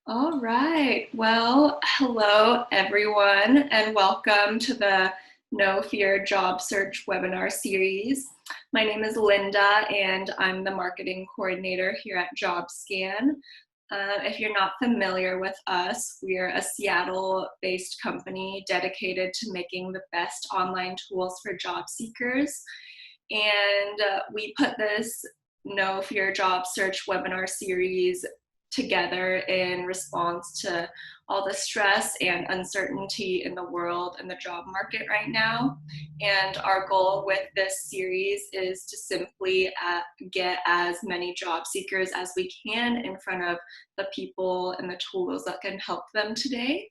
All right. Well, hello everyone, and welcome to the No Fear Job Search webinar series. My name is Linda, and I'm the marketing coordinator here at Jobscan. If you're not familiar with us, we're a Seattle-based company dedicated to making the best online tools for job seekers. And we put this No Fear Job Search webinar series together in response to all the stress and uncertainty in the world and the job market right now. And our goal with this series is to simply get as many job seekers as we can in front of the people and the tools that can help them today.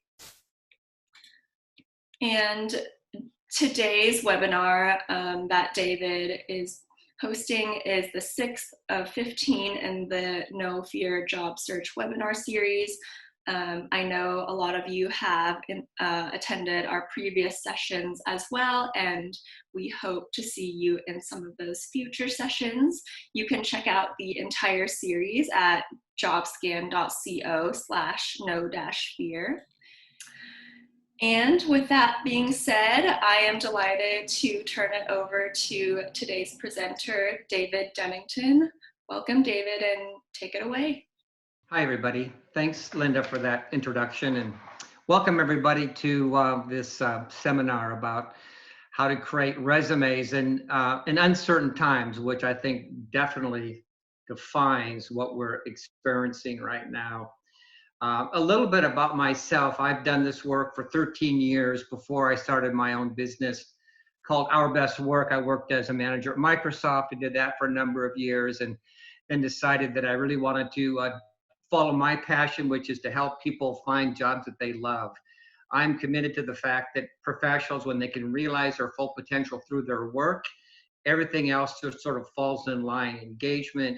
And today's webinar that David is hosting is the 6th of 15 in the No Fear Job Search webinar series. I know a lot of you have attended our previous sessions as well, and we hope to see you in some of those future sessions. You can check out the entire series at jobscan.co/no-fear. And with that being said, I am delighted to turn it over to today's presenter, David Dunnington. Welcome, David, and take it away. Hi, everybody. Thanks, Linda, for that introduction, and welcome everybody to this seminar about how to create resumes in uncertain times, which I think definitely defines what we're experiencing right now. A little bit about myself. I've done this work for 13 years before I started my own business called Our Best Work. I worked as a manager at Microsoft and did that for a number of years, and then decided that I really wanted to follow my passion, which is to help people find jobs that they love. I'm committed to the fact that professionals, when they can realize their full potential through their work, everything else just sort of falls in line. Engagement,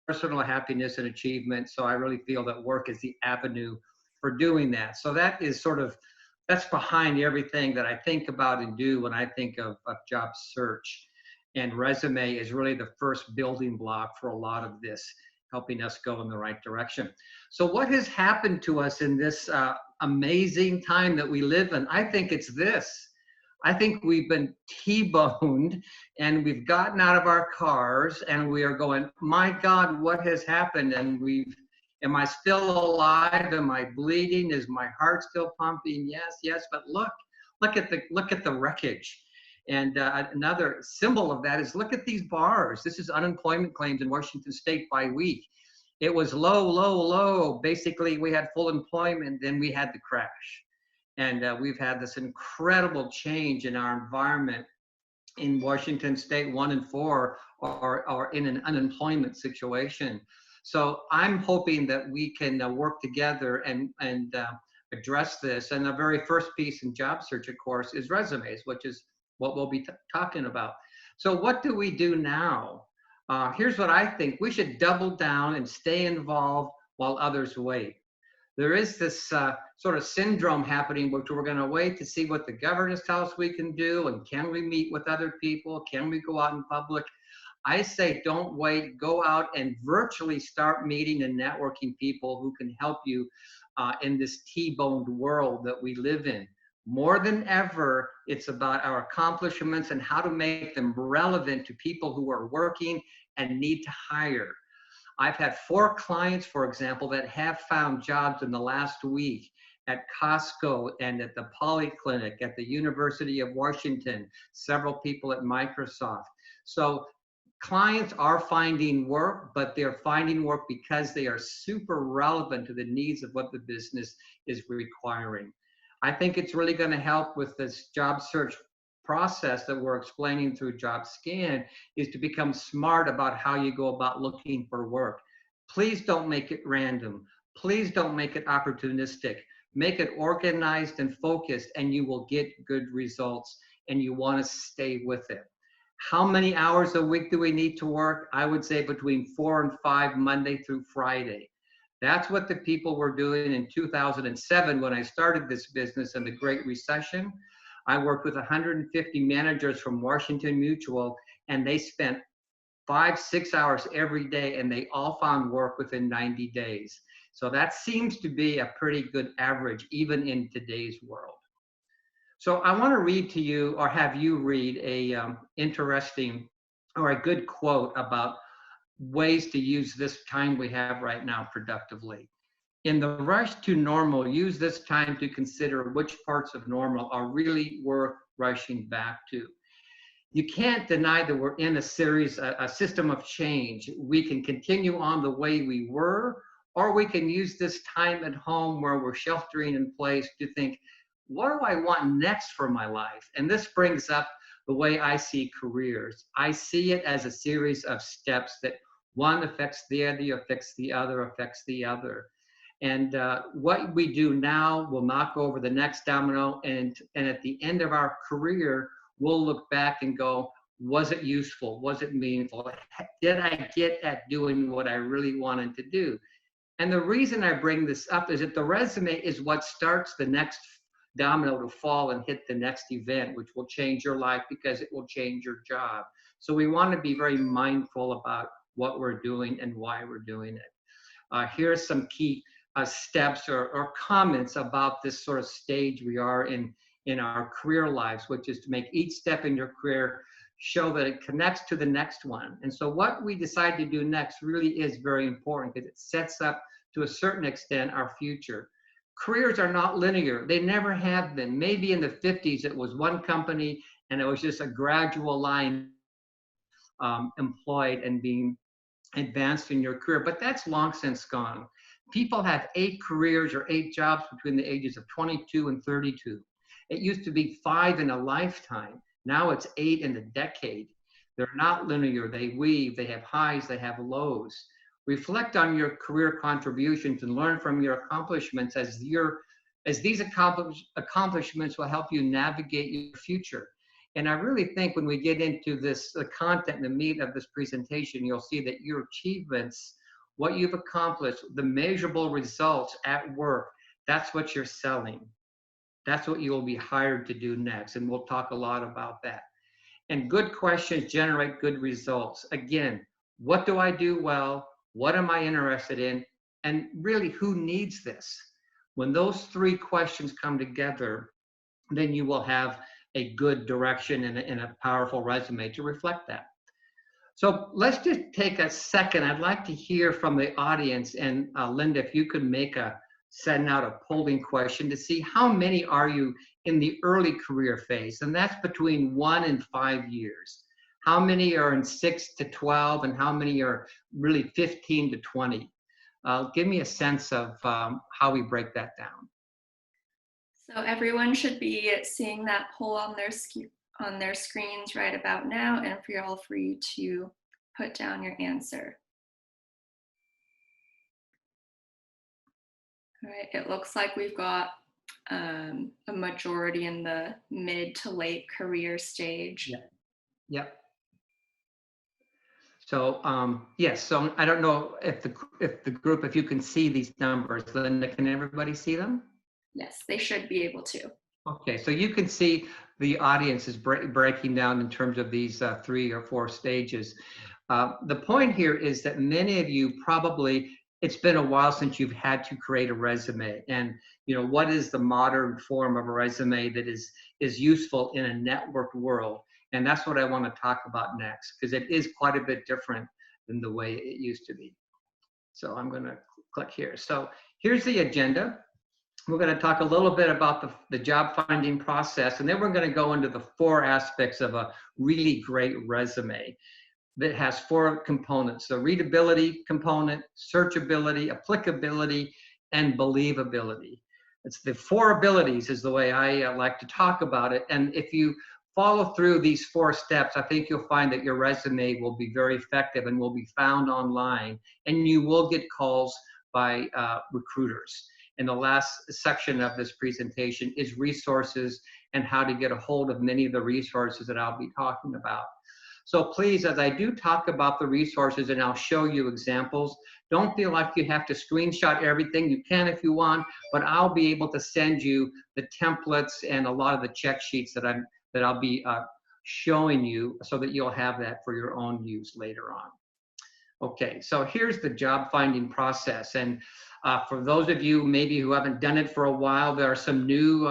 personal happiness, and achievement. So I really feel that work is the avenue for doing that. So that is that's behind everything that I think about and do when I think of job search. And resume is really the first building block for a lot of this, helping us go in the right direction. So what has happened to us in this amazing time that we live in? I think it's this. I think we've been T-boned and we've gotten out of our cars and we are going, my God, what has happened? And am I still alive? Am I bleeding? Is my heart still pumping? Yes. But look at the wreckage. And another symbol of that is, look at these bars. This is unemployment claims in Washington State by week. It was low. Basically, we had full employment, then we had the crash. And we've had this incredible change in our environment. In Washington State, 1 in 4 are in an unemployment situation. So I'm hoping that we can work together and address this. And the very first piece in job search, of course, is resumes, which is what we'll be talking about. So what do we do now? Here's what I think. We should double down and stay involved while others wait. There is this sort of syndrome happening, which we're going to wait to see what the governors tell us we can do, and can we meet with other people? Can we go out in public? I say don't wait. Go out and virtually start meeting and networking people who can help you in this T-boned world that we live in. More than ever, it's about our accomplishments and how to make them relevant to people who are working and need to hire. I've had 4 clients, for example, that have found jobs in the last week at Costco and at the Polyclinic, at the University of Washington, several people at Microsoft. So clients are finding work, but they're finding work because they are super relevant to the needs of what the business is requiring. I think it's really going to help with this job search process that we're explaining through Jobscan, is to become smart about how you go about looking for work. Please don't make it random. Please don't make it opportunistic. Make it organized and focused, and you will get good results, and you want to stay with it. How many hours a week do we need to work? I would say between 4 and 5, Monday through Friday. That's what the people were doing in 2007 when I started this business in the Great Recession. I worked with 150 managers from Washington Mutual, and they spent 5-6 hours every day, and they all found work within 90 days. So that seems to be a pretty good average, even in today's world. So I want to read to you, or have you read a interesting or a good quote about ways to use this time we have right now productively. In the rush to normal, use this time to consider which parts of normal are really worth rushing back to. You can't deny that we're in a system of change. We can continue on the way we were, or we can use this time at home where we're sheltering in place to think, what do I want next for my life? And this brings up the way I see careers. I see it as a series of steps that one affects the other, affects the other, affects the other. And what we do now will knock over the next domino. And at the end of our career, we'll look back and go, was it useful? Was it meaningful? Did I get at doing what I really wanted to do? And the reason I bring this up is that the resume is what starts the next domino to fall and hit the next event, which will change your life because it will change your job. So we want to be very mindful about what we're doing and why we're doing it. Here are some key steps or comments about this sort of stage we are in our career lives, which is to make each step in your career show that it connects to the next one. And so what we decide to do next really is very important because it sets up, to a certain extent, our future. Careers are not linear. They never have been. Maybe in the 50s, it was one company and it was just a gradual line employed and being advanced in your career, but that's long since gone. People have 8 careers or 8 jobs between the ages of 22 and 32. It used to be 5 in a lifetime. Now it's 8 in a decade. They're not linear. They weave. They have highs. They have lows. Reflect on your career contributions and learn from your accomplishments as these accomplishments will help you navigate your future. And I really think when we get into this, the content and the meat of this presentation, you'll see that your achievements, what you've accomplished, the measurable results at work, that's what you're selling. That's what you will be hired to do next. And we'll talk a lot about that. And good questions generate good results. Again, what do I do well? What am I interested in? And really, who needs this? When those 3 questions come together, then you will have a good direction and a powerful resume to reflect that. So let's just take a second. I'd like to hear from the audience. And Linda, if you could send out a polling question to see how many are you in the early career phase, and that's between 1 and 5 years. How many are in 6 to 12, and how many are really 15 to 20? Give me a sense of how we break that down. So everyone should be seeing that poll on their screens right about now, and feel free to put down your answer. All right, it looks like we've got a majority in the mid to late career stage. Yep. So yes, so I don't know if the group, if you can see these numbers. Linda, can everybody see them? Yes, they should be able to. Okay, so you can see the audience is breaking down in terms of these 3 or 4 stages. The point here is that many of you probably, it's been a while since you've had to create a resume. And what is the modern form of a resume that is useful in a networked world? And that's what I want to talk about next, because it is quite a bit different than the way it used to be. So I'm going to click here. So here's the agenda. We're going to talk a little bit about the job finding process, and then we're going to go into the 4 aspects of a really great resume that has 4 components: the readability component, searchability, applicability, and believability. It's the 4 abilities is the way I like to talk about it. And if you follow through these 4 steps, I think you'll find that your resume will be very effective and will be found online, and you will get calls by recruiters. And the last section of this presentation is resources and how to get a hold of many of the resources that I'll be talking about. So please, as I do talk about the resources and I'll show you examples, don't feel like you have to screenshot everything. You can if you want, but I'll be able to send you the templates and a lot of the check sheets that I'll be showing you so that you'll have that for your own use later on. Okay, so here's the job finding process. And For those of you maybe who haven't done it for a while, there are some new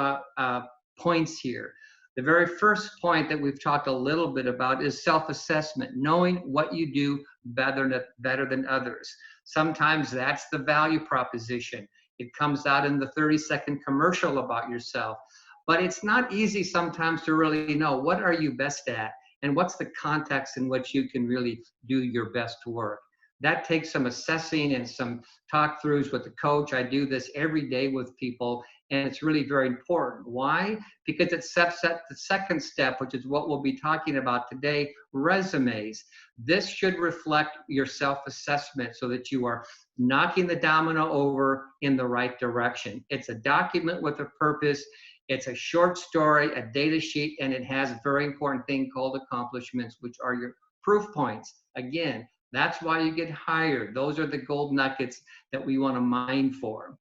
points here. The very first point that we've talked a little bit about is self-assessment, knowing what you do better than others. Sometimes that's the value proposition. It comes out in the 30-second commercial about yourself. But it's not easy sometimes to really know what are you best at and what's the context in which you can really do your best work. That takes some assessing and some talk throughs with the coach. I do this every day with people, and it's really very important. Why? Because it sets up the second step, which is what we'll be talking about today, resumes. This should reflect your self-assessment so that you are knocking the domino over in the right direction. It's a document with a purpose. It's a short story, a data sheet, and it has a very important thing called accomplishments, which are your proof points. Again, that's why you get hired. Those are the gold nuggets that we want to mine for.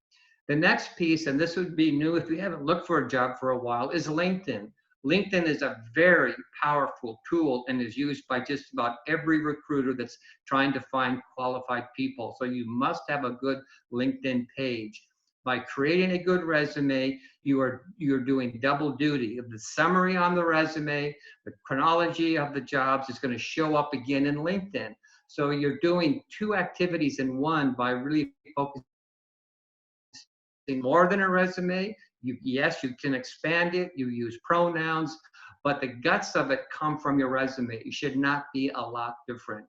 The next piece, and this would be new if you haven't looked for a job for a while, is LinkedIn. LinkedIn is a very powerful tool and is used by just about every recruiter that's trying to find qualified people. So you must have a good LinkedIn page. By creating a good resume, you're doing double duty. The summary on the resume, the chronology of the jobs is going to show up again in LinkedIn. So you're doing two activities in one by really focusing more than a resume. Yes, you can expand it. You use pronouns, but the guts of it come from your resume. It should not be a lot different.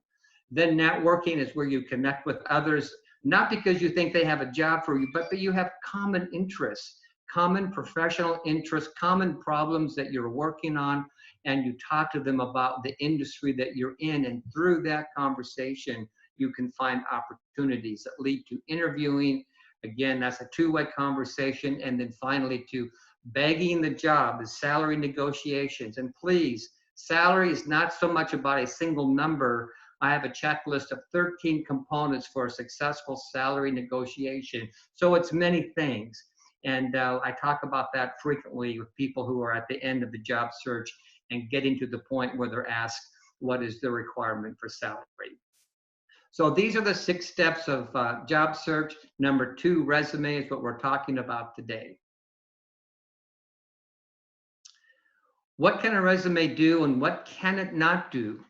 Then networking is where you connect with others, not because you think they have a job for you, but that you have common interests, common professional interests, common problems that you're working on, and you talk to them about the industry that you're in. And through that conversation, you can find opportunities that lead to interviewing. Again, that's a two-way conversation. And then finally to bagging the job, the salary negotiations. And please, salary is not so much about a single number. I have a checklist of 13 components for a successful salary negotiation. So it's many things. And I talk about that frequently with people who are at the end of the job search and getting to the point where they're asked, what is the requirement for salary? So these are the 6 steps of job search. Number 2, resume is what we're talking about today. What can a resume do and what can it not do?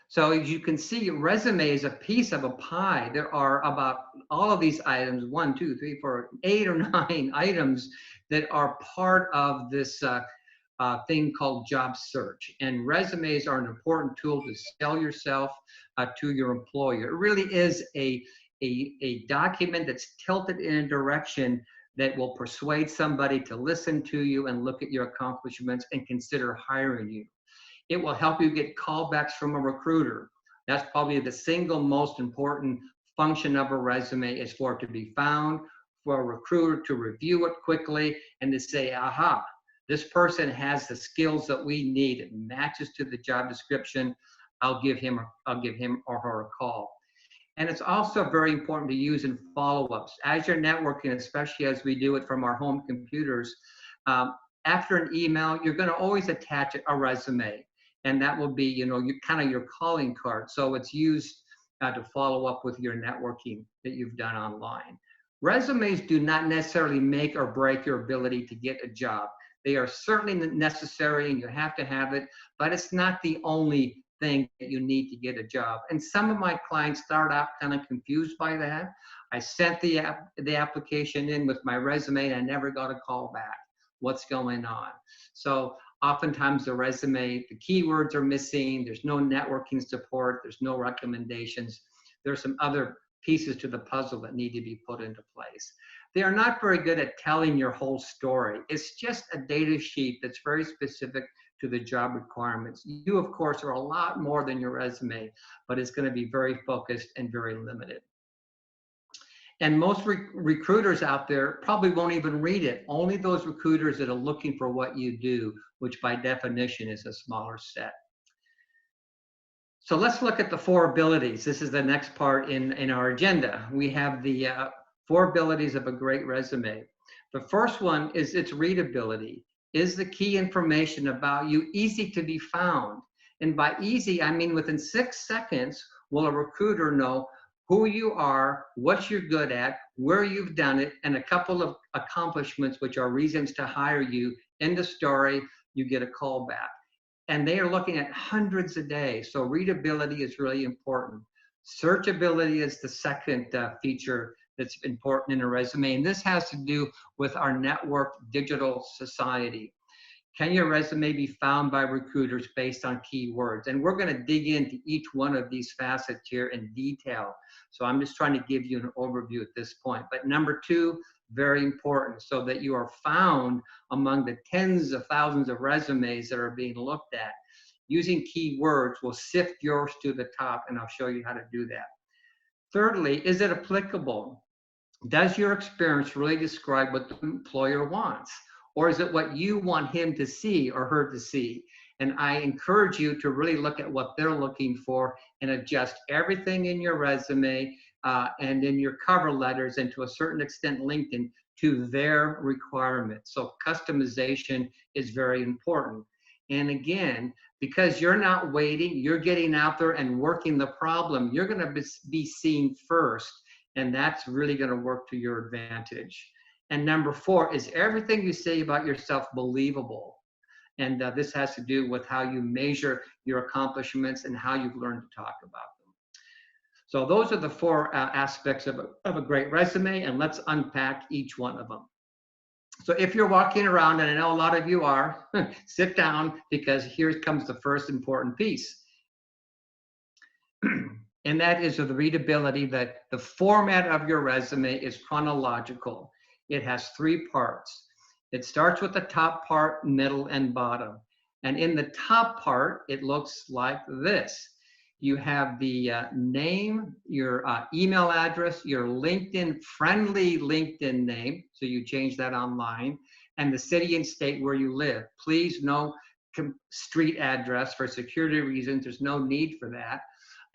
So as you can see, resume is a piece of a pie. There are about all of these items, 1, 2, 3, 4, 8 or 9 items that are part of this thing called job search. And resumes are an important tool to sell yourself to your employer. It really is a document that's tilted in a direction that will persuade somebody to listen to you and look at your accomplishments and consider hiring you. It will help you get callbacks from a recruiter. That's probably the single most important function of a resume, is for it to be found, for a recruiter to review it quickly and to say, aha, this person has the skills that we need. It matches to the job description. I'll give him or her a call. And it's also very important to use in follow-ups. As you're networking, especially as we do it from our home computers, after an email, you're going to always attach a resume. And that will be, kind of your calling card. So it's used to follow up with your networking that you've done online. Resumes do not necessarily make or break your ability to get a job. They are certainly necessary and you have to have it, but it's not the only thing that you need to get a job. And some of my clients start out kind of confused by that. I sent the application in with my resume and I never got a call back. What's going on? So oftentimes the resume, the keywords are missing. There's no networking support. There's no recommendations. There's some other pieces to the puzzle that need to be put into place. They are not very good at telling your whole story. It's just a data sheet that's very specific to the job requirements. You, of course, are a lot more than your resume, but it's going to be very focused and very limited. And most recruiters out there probably won't even read it. Only those recruiters that are looking for what you do, which by definition is a smaller set. So let's look at the 4 abilities. This is the next part in our agenda. We have the 4 abilities of a great resume. The first one is its readability. Is the key information about you easy to be found? And by easy, I mean within 6 seconds, will a recruiter know who you are, what you're good at, where you've done it, and a couple of accomplishments, which are reasons to hire you. In the story, you get a call back. And they are looking at hundreds a day. So readability is really important. Searchability is the second feature that's important in a resume. And this has to do with our networked digital society. Can your resume be found by recruiters based on keywords? And we're going to dig into each one of these facets here in detail. So I'm just trying to give you an overview at this point. But number two, very important, so that you are found among the tens of thousands of resumes that are being looked at. Using keywords will sift yours to the top, and I'll show you how to do that. Thirdly, is it applicable? Does your experience really describe what the employer wants? Or is it what you want him to see or her to see? And I encourage you to really look at what they're looking for and adjust everything in your resume and in your cover letters, and to a certain extent LinkedIn, to their requirements. So customization is very important. And again, because you're not waiting, you're getting out there and working the problem, you're going to be seen first. And that's really going to work to your advantage. And number four, is everything you say about yourself believable? And this has to do with how you measure your accomplishments and how you've learned to talk about them. So those are the four aspects of a great resume, and let's unpack each one of them. So if you're walking around, and I know a lot of you are, sit down, because here comes the first important piece. And that is the readability, that the format of your resume is chronological. It has three parts. It starts with the top part, middle, and bottom. And in the top part, it looks like this. You have the name, your email address, your LinkedIn, friendly LinkedIn name, so you change that online, and the city and state where you live. Please, no street address for security reasons. There's no need for that.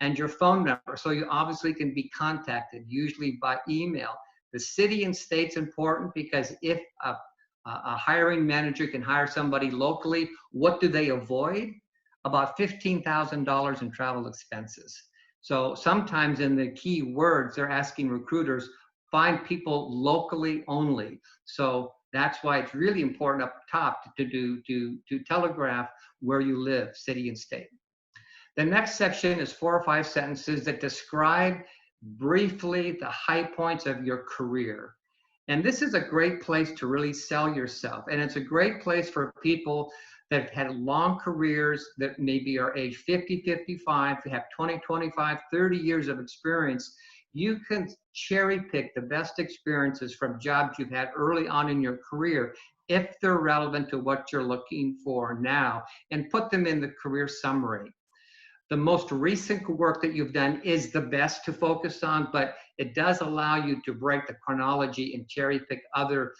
And your phone number, so you obviously can be contacted, usually by email. The city and state's important, because if a hiring manager can hire somebody locally, what do they avoid? About $15,000 in travel expenses. So sometimes in the keywords, they're asking recruiters, find people locally only. So that's why it's really important up top to telegraph where you live, city and state. The next section is 4 or 5 sentences that describe briefly the high points of your career. And this is a great place to really sell yourself. And it's a great place for people that have had long careers, that maybe are age 50, 55, they have 20, 25, 30 years of experience. You can cherry pick the best experiences from jobs you've had early on in your career, if they're relevant to what you're looking for now, and put them in the career summary. The most recent work that you've done is the best to focus on, but it does allow you to break the chronology and cherry pick other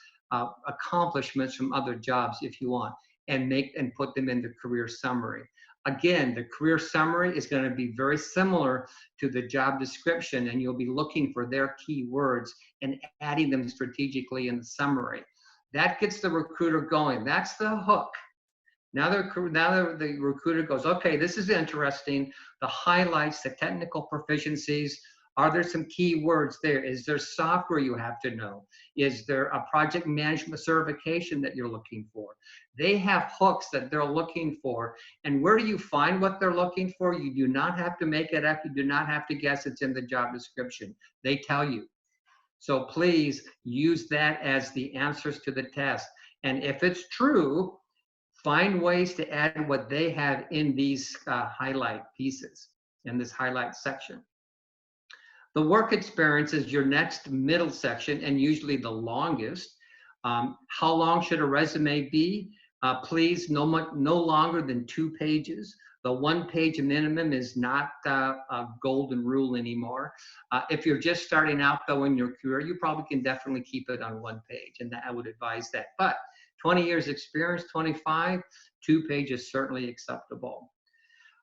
accomplishments from other jobs if you want, and put them in the career summary. Again, the career summary is going to be very similar to the job description, and you'll be looking for their keywords and adding them strategically in the summary. That gets the recruiter going. That's the hook. Now the recruiter goes, okay, this is interesting. The highlights, the technical proficiencies, are there some key words there? Is there software you have to know? Is there a project management certification that you're looking for? They have hooks that they're looking for. And where do you find what they're looking for? You do not have to make it up. You do not have to guess. It's in the job description. They tell you. So please use that as the answers to the test. And if it's true, find ways to add what they have in these highlight pieces, in this highlight section. The work experience is your next middle section, and usually the longest. How long should a resume be? Please, no longer than 2 pages. The 1-page minimum is not a golden rule anymore. If you're just starting out though in your career, you probably can definitely keep it on 1 page, and I would advise that. But 20 years experience, 25, 2 pages certainly acceptable.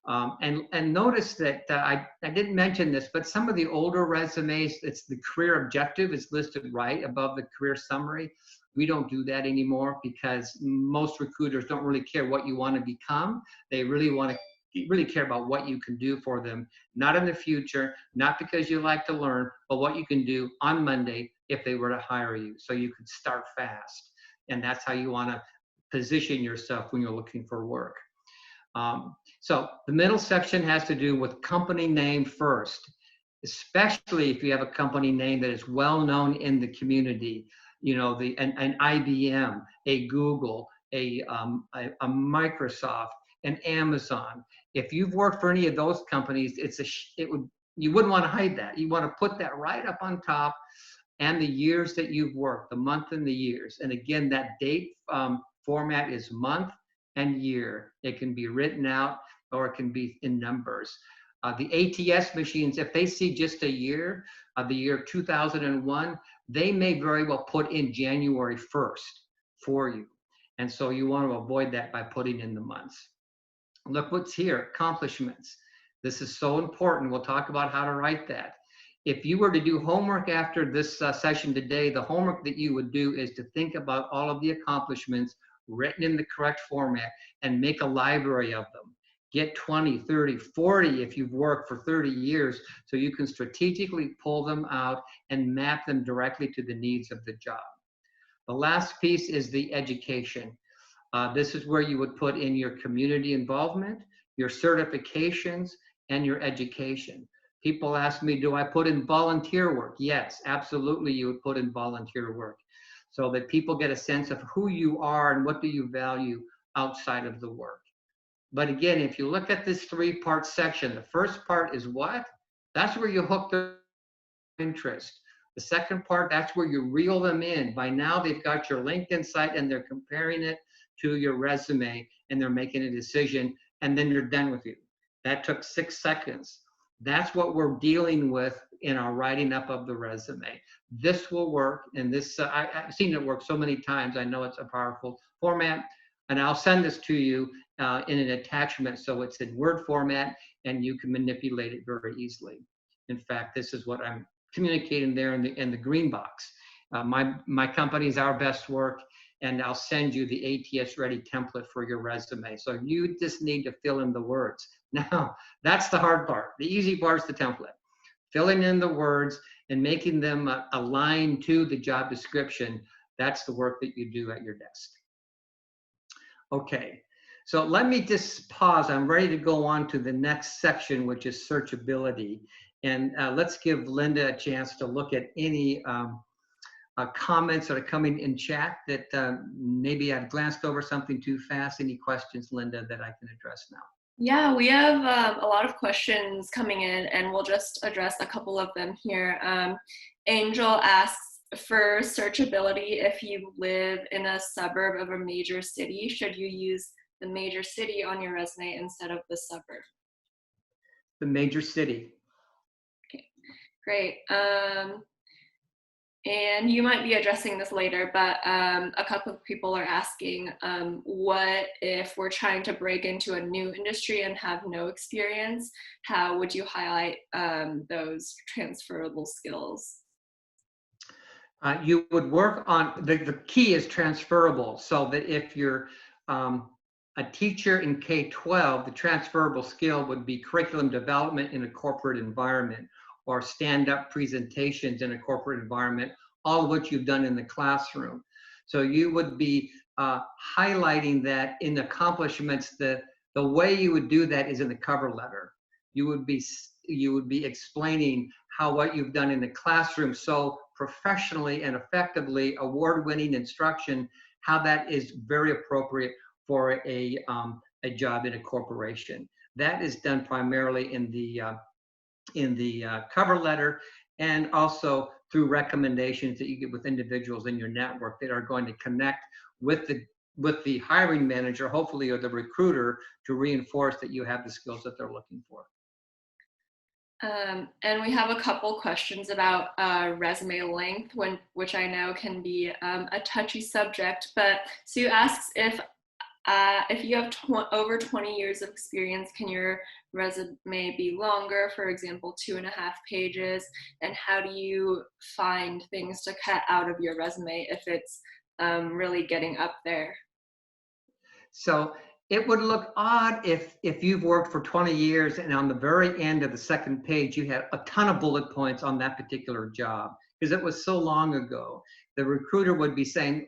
And notice that I didn't mention this, but some of the older resumes, it's the career objective is listed right above the career summary. We don't do that anymore, because most recruiters don't really care what you want to become. They really want to really care about what you can do for them, not in the future, not because you like to learn, but what you can do on Monday if they were to hire you, so you could start fast. And that's how you want to position yourself when you're looking for work. So the middle section has to do with company name first, especially if you have a company name that is well known in the community. You know, an IBM, a Google, a Microsoft, an Amazon. If you've worked for any of those companies, you wouldn't want to hide that. You want to put that right up on top, and the years that you've worked, the month and the years. And again, that date format is month and year. It can be written out or it can be in numbers. The ATS machines, if they see just a year, the year 2001, they may very well put in January 1st for you. And so you want to avoid that by putting in the months. Look what's here, accomplishments. This is so important. We'll talk about how to write that. If you were to do homework after this session today, the homework that you would do is to think about all of the accomplishments written in the correct format and make a library of them. Get 20, 30, 40 if you've worked for 30 years, so you can strategically pull them out and map them directly to the needs of the job. The last piece is the education. This is where you would put in your community involvement, your certifications, and your education. People ask me, do I put in volunteer work? Yes, absolutely, you would put in volunteer work so that people get a sense of who you are and what do you value outside of the work. But again, if you look at this three-part section, the first part is what? That's where you hook their interest. The second part, that's where you reel them in. By now, they've got your LinkedIn site and they're comparing it to your resume and they're making a decision, and then you're done with you. That took 6 seconds. That's what we're dealing with in our writing up of the resume. This will work, and this I've seen it work so many times. I know it's a powerful format, and I'll send this to you in an attachment so it's in Word format and you can manipulate it very easily. In fact, this is what I'm communicating there in the green box. My company is Our Best Work, and I'll send you the ATS ready template for your resume. So you just need to fill in the words. Now, that's the hard part. The easy part is the template. Filling in the words and making them align to the job description, that's the work that you do at your desk. Okay, so let me just pause. I'm ready to go on to the next section, which is searchability. And let's give Linda a chance to look at any comments that are coming in chat that maybe I've glanced over something too fast. Any questions, Linda, that I can address now? Yeah, we have a lot of questions coming in, and we'll just address a couple of them here. Angel asks, for searchability, if you live in a suburb of a major city, should you use the major city on your resume instead of the suburb? The major city. Okay, great. And you might be addressing this later, but a couple of people are asking, what if we're trying to break into a new industry and have no experience? How would you highlight those transferable skills? You would work on, the key is transferable, so that if you're a teacher in K-12, the transferable skill would be curriculum development in a corporate environment, or stand-up presentations in a corporate environment, all of which you've done in the classroom. So you would be highlighting that in accomplishments. The way you would do that is in the cover letter. You would be explaining how what you've done in the classroom so professionally and effectively, award-winning instruction, how that is very appropriate for a job in a corporation. That is done primarily in the cover letter, and also through recommendations that you get with individuals in your network that are going to connect with the hiring manager, hopefully, or the recruiter, to reinforce that you have the skills that they're looking for. And we have a couple questions about resume length, which I know can be a touchy subject. But Sue asks, if you have over 20 years of experience, can your resume be longer, for example, 2.5 pages? And how do you find things to cut out of your resume if it's really getting up there? So It would look odd if you've worked for 20 years and on the very end of the second page, you had a ton of bullet points on that particular job because it was so long ago. The recruiter would be saying,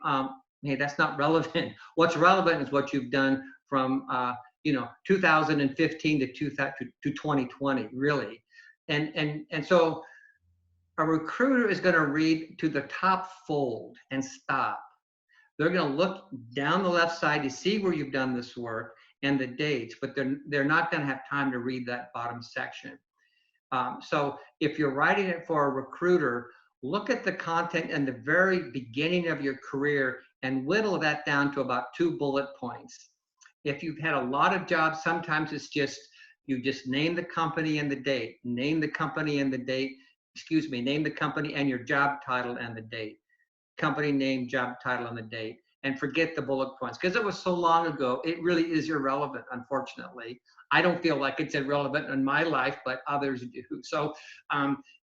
hey, that's not relevant. What's relevant is what you've done from 2015 to 2020, really. And so a recruiter is going to read to the top fold and stop. They're going to look down the left side to see where you've done this work and the dates, but they're not going to have time to read that bottom section. So if you're writing it for a recruiter, look at the content in the very beginning of your career and whittle that down to about 2 bullet points. If you've had a lot of jobs, sometimes it's just, you just name the company and the date, name the company and the date, name the company and your job title and the date. Company name, job title, and the date, and forget the bullet points. Because it was so long ago, it really is irrelevant, unfortunately. I don't feel like it's irrelevant in my life, but others do. So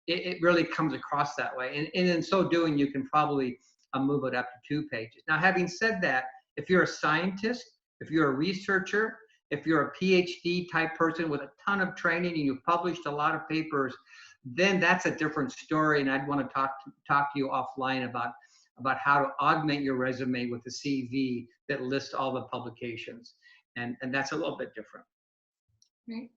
it really comes across that way. And in so doing, you can probably move it up to 2 pages. Now, having said that, if you're a scientist, if you're a researcher, if you're a PhD type person with a ton of training and you've published a lot of papers, then that's a different story. And I'd want to talk to you offline about how to augment your resume with a CV that lists all the publications. And that's a little bit different. Right.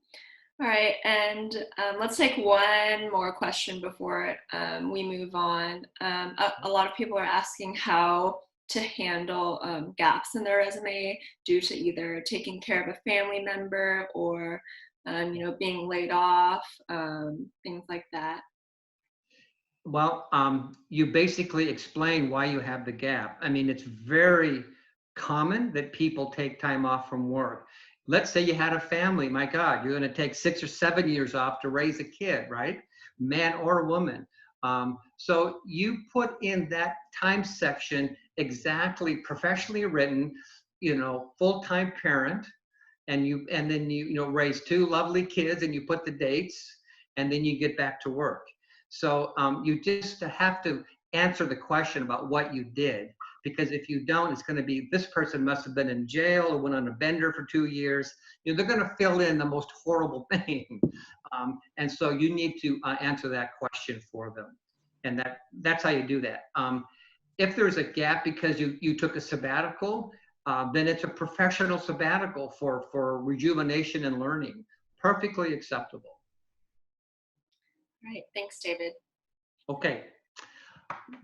All right, and let's take one more question before we move on. A lot of people are asking how to handle gaps in their resume due to either taking care of a family member or being laid off, things like that. Well, you basically explain why you have the gap. I mean, it's very common that people take time off from work. Let's say you had a family. My God, you're going to take 6 or 7 years off to raise a kid, right? Man or woman. So you put in that time section exactly professionally written, full-time parent, and then you raise 2 lovely kids and you put the dates and then you get back to work. So you just have to answer the question about what you did, because if you don't, it's going to be, this person must have been in jail or went on a bender for 2 years. They're going to fill in the most horrible thing. And so you need to answer that question for them. And that's how you do that. If there's a gap because you took a sabbatical, then it's a professional sabbatical for rejuvenation and learning. Perfectly acceptable. Right, thanks, David. Okay,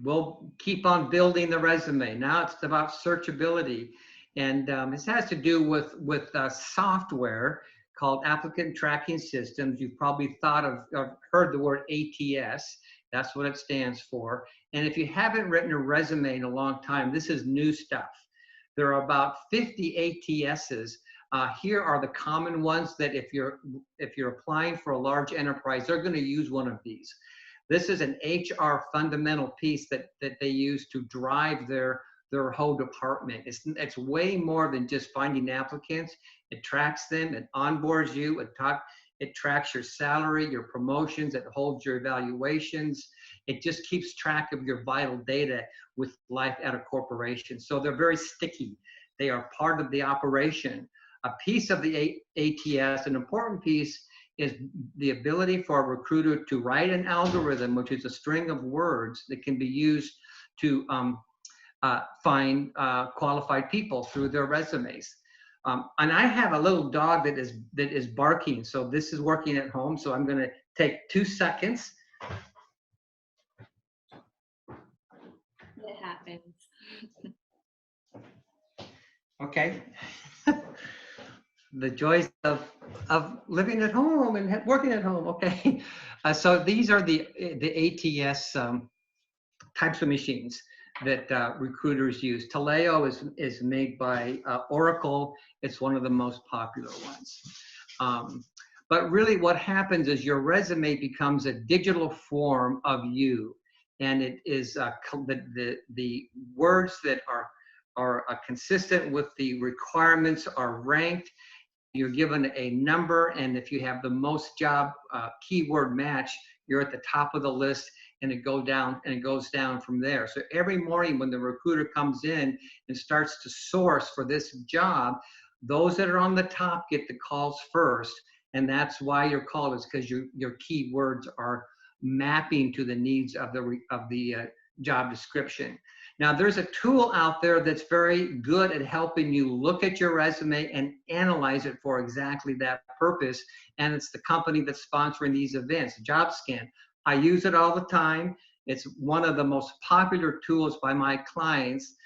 we'll keep on building the resume. Now it's about searchability, and this has to do with software called applicant tracking systems. You've probably heard the word ATS. That's what it stands for. And if you haven't written a resume in a long time, this is new stuff. There are about 50 ATSs. Here are the common ones that if you're applying for a large enterprise, they're going to use one of these. This is an HR fundamental piece that they use to drive their whole department. It's way more than just finding applicants. It tracks them, it onboards you, it tracks your salary, your promotions, it holds your evaluations. It just keeps track of your vital data with life at a corporation. So they're very sticky. They are part of the operation. A piece of the ATS, an important piece, is the ability for a recruiter to write an algorithm, which is a string of words that can be used to find qualified people through their resumes. And I have a little dog that is barking, so this is working at home. So I'm going to take 2 seconds. It happens. Okay. The joys of living at home and working at home. Okay. So these are the ATS types of machines that recruiters use. Taleo is made by Oracle. It's one of the most popular ones. But really what happens is your resume becomes a digital form of you. And it is the words that are consistent with the requirements are ranked. You're given a number, and if you have the most job keyword match, you're at the top of the list, and it goes down from there. So every morning when the recruiter comes in and starts to source for this job, Those that are on the top get the calls first, and that's why your call is because your keywords are mapping to the needs of the job description. Now, there's a tool out there that's very good at helping you look at your resume and analyze it for exactly that purpose, and it's the company that's sponsoring these events, Jobscan. I use it all the time. It's one of the most popular tools by my clients.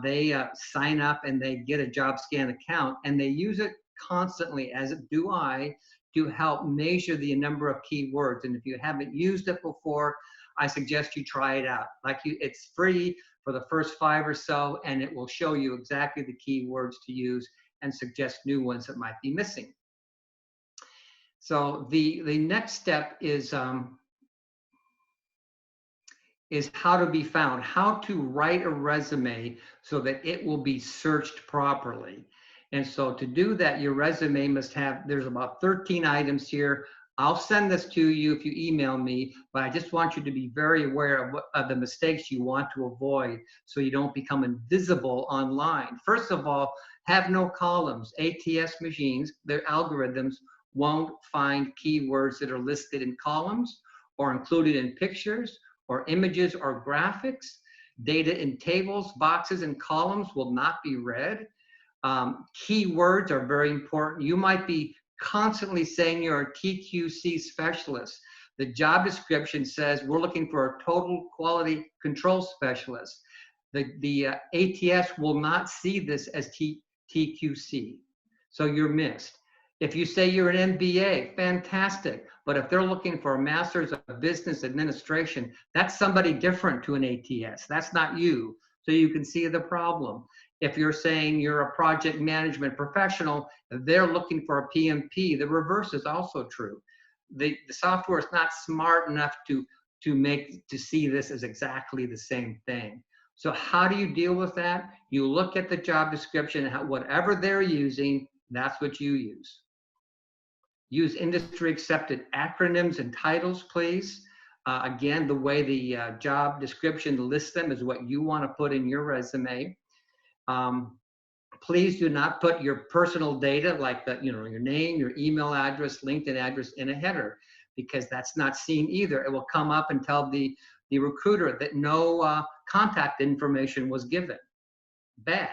They sign up and they get a Jobscan account, and they use it constantly, as do I, to help measure the number of keywords. And if you haven't used it before, I suggest you try it out. It's free for the first 5 or so, and it will show you exactly the keywords to use and suggest new ones that might be missing. So the next step is how to be found, how to write a resume so that it will be searched properly. And so to do that, your resume must have, there's about 13 items here. I'll send this to you if you email me, but I just want you to be very aware of the mistakes you want to avoid so you don't become invisible online. First of all, have no columns. ATS machines, their algorithms won't find keywords that are listed in columns or included in pictures or images or graphics. Data in tables, boxes, and columns will not be read. Keywords are very important. You might be constantly saying you're a TQC specialist. The job description says we're looking for a total quality control specialist. The ATS will not see this as TQC, so you're missed. If you say you're an MBA, fantastic. But if they're looking for a master's of business administration, that's somebody different to an ATS. That's not you. So you can see the problem. If you're saying you're a project management professional, they're looking for a PMP. The reverse is also true. The software is not smart enough to see this as exactly the same thing. So how do you deal with that? You look at the job description, whatever they're using, that's what you use. Use industry accepted acronyms and titles, please. Again, the way the job description lists them is what you want to put in your resume. Please do not put your personal data like your name, your email address, LinkedIn address in a header, because that's not seen either. It will come up and tell the recruiter that no contact information was given. Bad.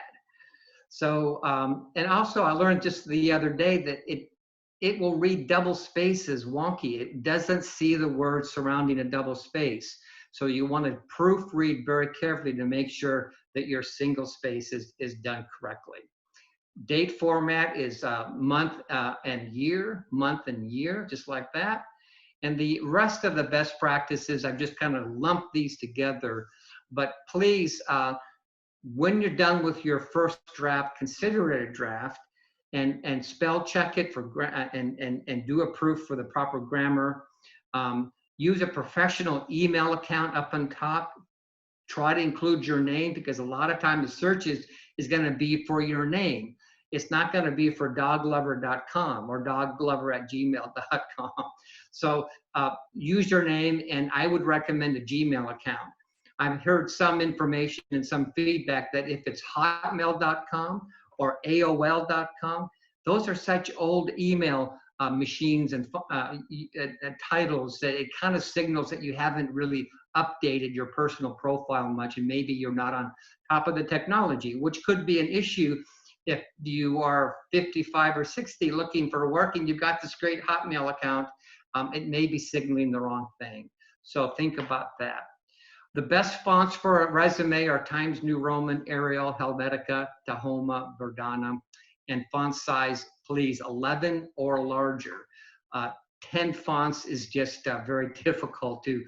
So, and also I learned just the other day that it will read double spaces wonky. It doesn't see the words surrounding a double space. So you want to proofread very carefully to make sure that your single space is done correctly. Date format is month and year, just like that. And the rest of the best practices, I've just kind of lumped these together. But please, when you're done with your first draft, consider it a draft. And spell check it and do a proof for the proper grammar. Use a professional email account up on top. Try to include your name, because a lot of times the search is going to be for your name. It's not going to be for doglover.com or dogglover@gmail.com. So use your name, and I would recommend a Gmail account. I've heard some information and some feedback that if it's hotmail.com or AOL.com, those are such old email machines and titles that it kind of signals that you haven't really updated your personal profile much, and maybe you're not on top of the technology, which could be an issue if you are 55 or 60 looking for work and you've got this great Hotmail account. It may be signaling the wrong thing. So think about that. The best fonts for a resume are Times New Roman, Arial, Helvetica, Tahoma, Verdana, and font size, please, 11 or larger. 10 fonts is just very difficult to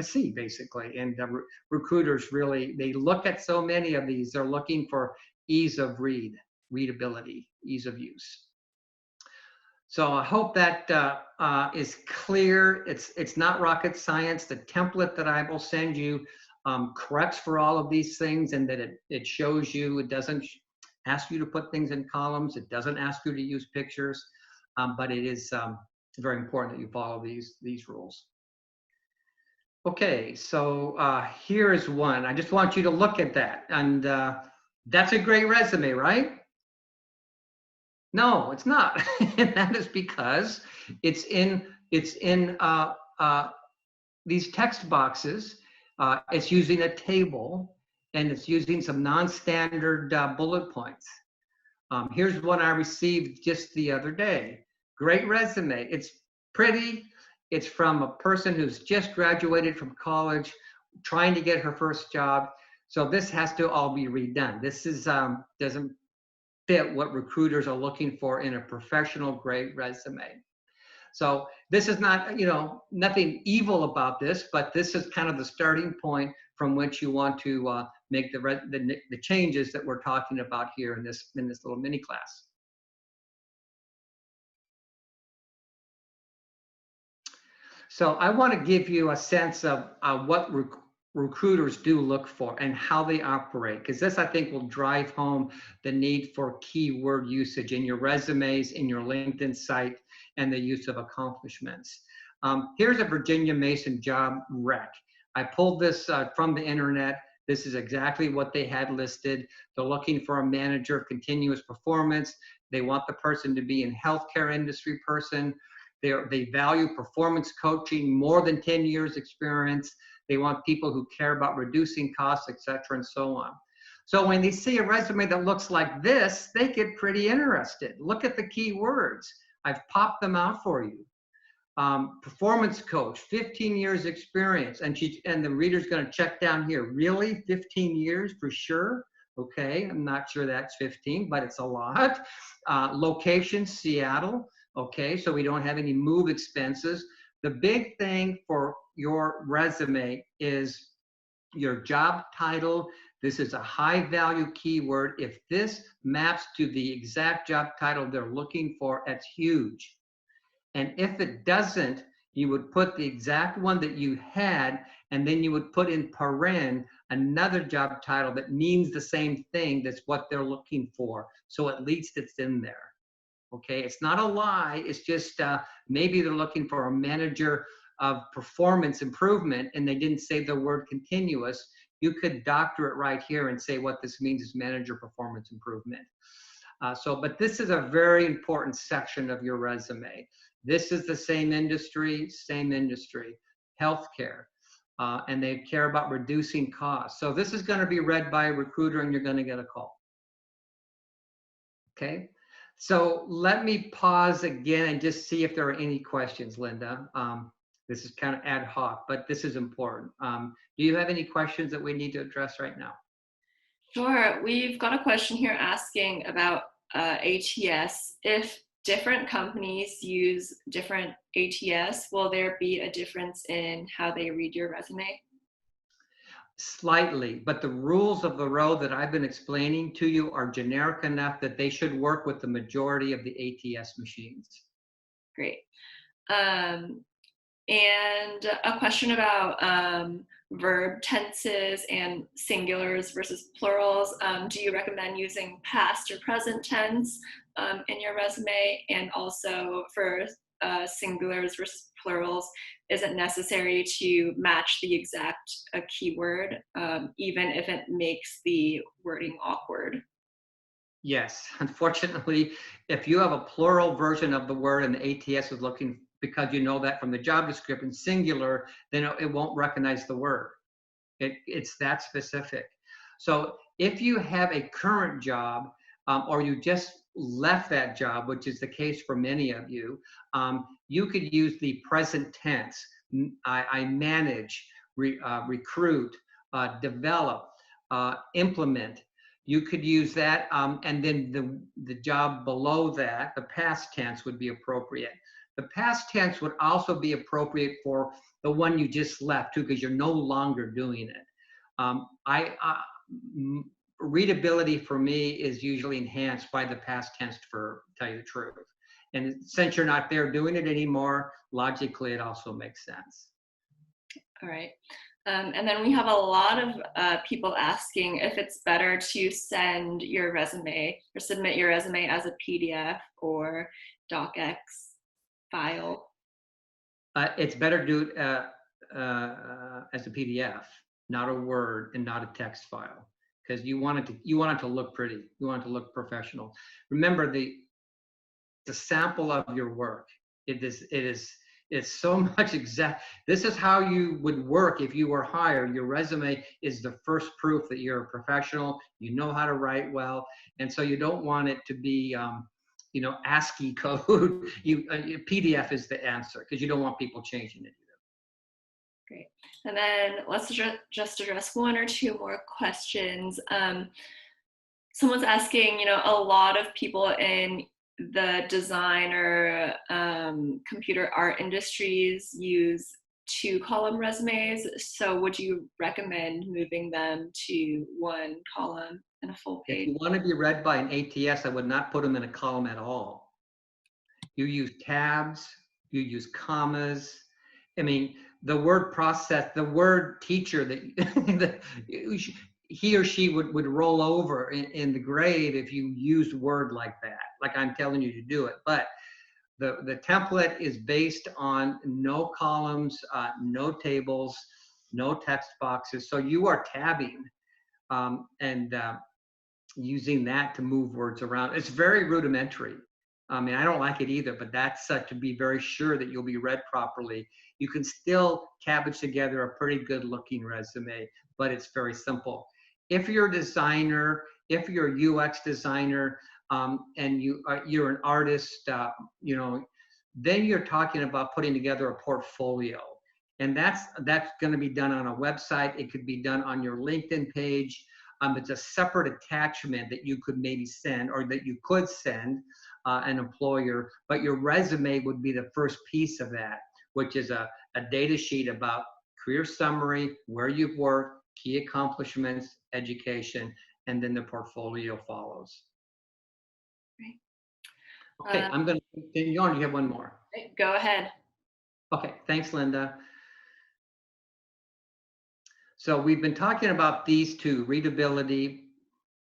see, basically. And recruiters really, they look at so many of these. They're looking for ease of readability, ease of use. So I hope that is clear. It's not rocket science. The template that I will send you corrects for all of these things, and that it shows you, it doesn't ask you to put things in columns. It doesn't ask you to use pictures, but it is very important that you follow these rules. Okay, so here is one. I just want you to look at that. And that's a great resume, right? No, it's not. And that is because it's in these text boxes. It's using a table, and it's using some non-standard bullet points. Here's one I received just the other day. Great resume. It's pretty. It's from a person who's just graduated from college, trying to get her first job. So this has to all be redone. This is doesn't fit what recruiters are looking for in a professional grade resume. So this is not, nothing evil about this, but this is kind of the starting point from which you want to make the changes that we're talking about here in this little mini class. So I want to give you a sense of what recruiters do look for and how they operate, because this, I think, will drive home the need for keyword usage in your resumes, in your LinkedIn site, and the use of accomplishments. Here's a Virginia Mason job rec. I pulled this from the internet. This is exactly what they had listed. They're looking for a manager of continuous performance. They want the person to be in healthcare industry person. They value performance coaching, more than 10 years experience. They want people who care about reducing costs, et cetera, and so on. So when they see a resume that looks like this, they get pretty interested. Look at the key words. I've popped them out for you. Performance coach, 15 years experience. And the reader's going to check down here. Really? 15 years for sure? Okay, I'm not sure that's 15, but it's a lot. Location, Seattle. Okay, so we don't have any move expenses. The big thing for your resume is your job title. This is a high value keyword. If this maps to the exact job title they're looking for, that's huge. And if it doesn't, you would put the exact one that you had, and then you would put in paren another job title that means the same thing. That's what they're looking for. So at least it's in there. Okay, it's not a lie. It's just maybe they're looking for a manager of performance improvement, and they didn't say the word continuous. You could doctor it right here and say what this means is manager performance improvement. But this is a very important section of your resume. This is the same industry, healthcare, and they care about reducing costs. So this is going to be read by a recruiter, and you're going to get a call. Okay. So let me pause again and just see if there are any questions, Linda. This is kind of ad hoc, but this is important. Do you have any questions that we need to address right now? Sure. We've got a question here asking about ATS. If different companies use different ATS, will there be a difference in how they read your resume? Slightly, but the rules of the road that I've been explaining to you are generic enough that they should work with the majority of the ATS machines. Great. And a question about verb tenses and singulars versus plurals. Do you recommend using past or present tense in your resume? And also for singulars versus plurals, is it necessary to match the exact keyword, even if it makes the wording awkward? Yes, unfortunately, if you have a plural version of the word and the ATS is looking, because you know that from the job description, singular, then it won't recognize the word. It's that specific. So if you have a current job or you just left that job, which is the case for many of you, you could use the present tense. I manage, recruit, develop, implement. You could use that, and then the job below that, the past tense, would be appropriate. The past tense would also be appropriate for the one you just left too, because you're no longer doing it. Readability for me is usually enhanced by the past tense, to tell you the truth. And since you're not there doing it anymore, logically it also makes sense. All right. And then we have a lot of people asking if it's better to send your resume or submit your resume as a PDF or docx file. It's better to do it as a PDF, not a Word and not a text file, because you want it to look pretty. You want it to look professional. Remember, a sample of your work. It's so much exact. This is how you would work if you were hired. Your resume is the first proof that you're a professional, you know how to write well. And so you don't want it to be, ASCII code. PDF is the answer, because you don't want people changing it either. Great. And then let's just address one or two more questions. Someone's asking, a lot of people in the design or computer art industries use 2-column resumes. So would you recommend moving them to 1 column and a full page? If you want to be read by an ATS, I would not put them in a column at all. You use tabs, you use commas. I mean, the word process, the word teacher that he or she would roll over in the grade if you used word like that, like I'm telling you to do it. But the template is based on no columns, no tables, no text boxes. So you are tabbing and using that to move words around. It's very rudimentary. I mean, I don't like it either, but that's to be very sure that you'll be read properly. You can still cabbage together a pretty good looking resume, but it's very simple. If you're a designer, if you're a UX designer, and you're an artist, then you're talking about putting together a portfolio. And that's going to be done on a website. It could be done on your LinkedIn page. It's a separate attachment that you could maybe send, or that you could send an employer, but your resume would be the first piece of that, which is a data sheet about career summary, where you've worked, key accomplishments, education, and then the portfolio follows. Okay, I'm going to continue on. You have one more. Go ahead. Okay, thanks, Linda. So we've been talking about these two: readability,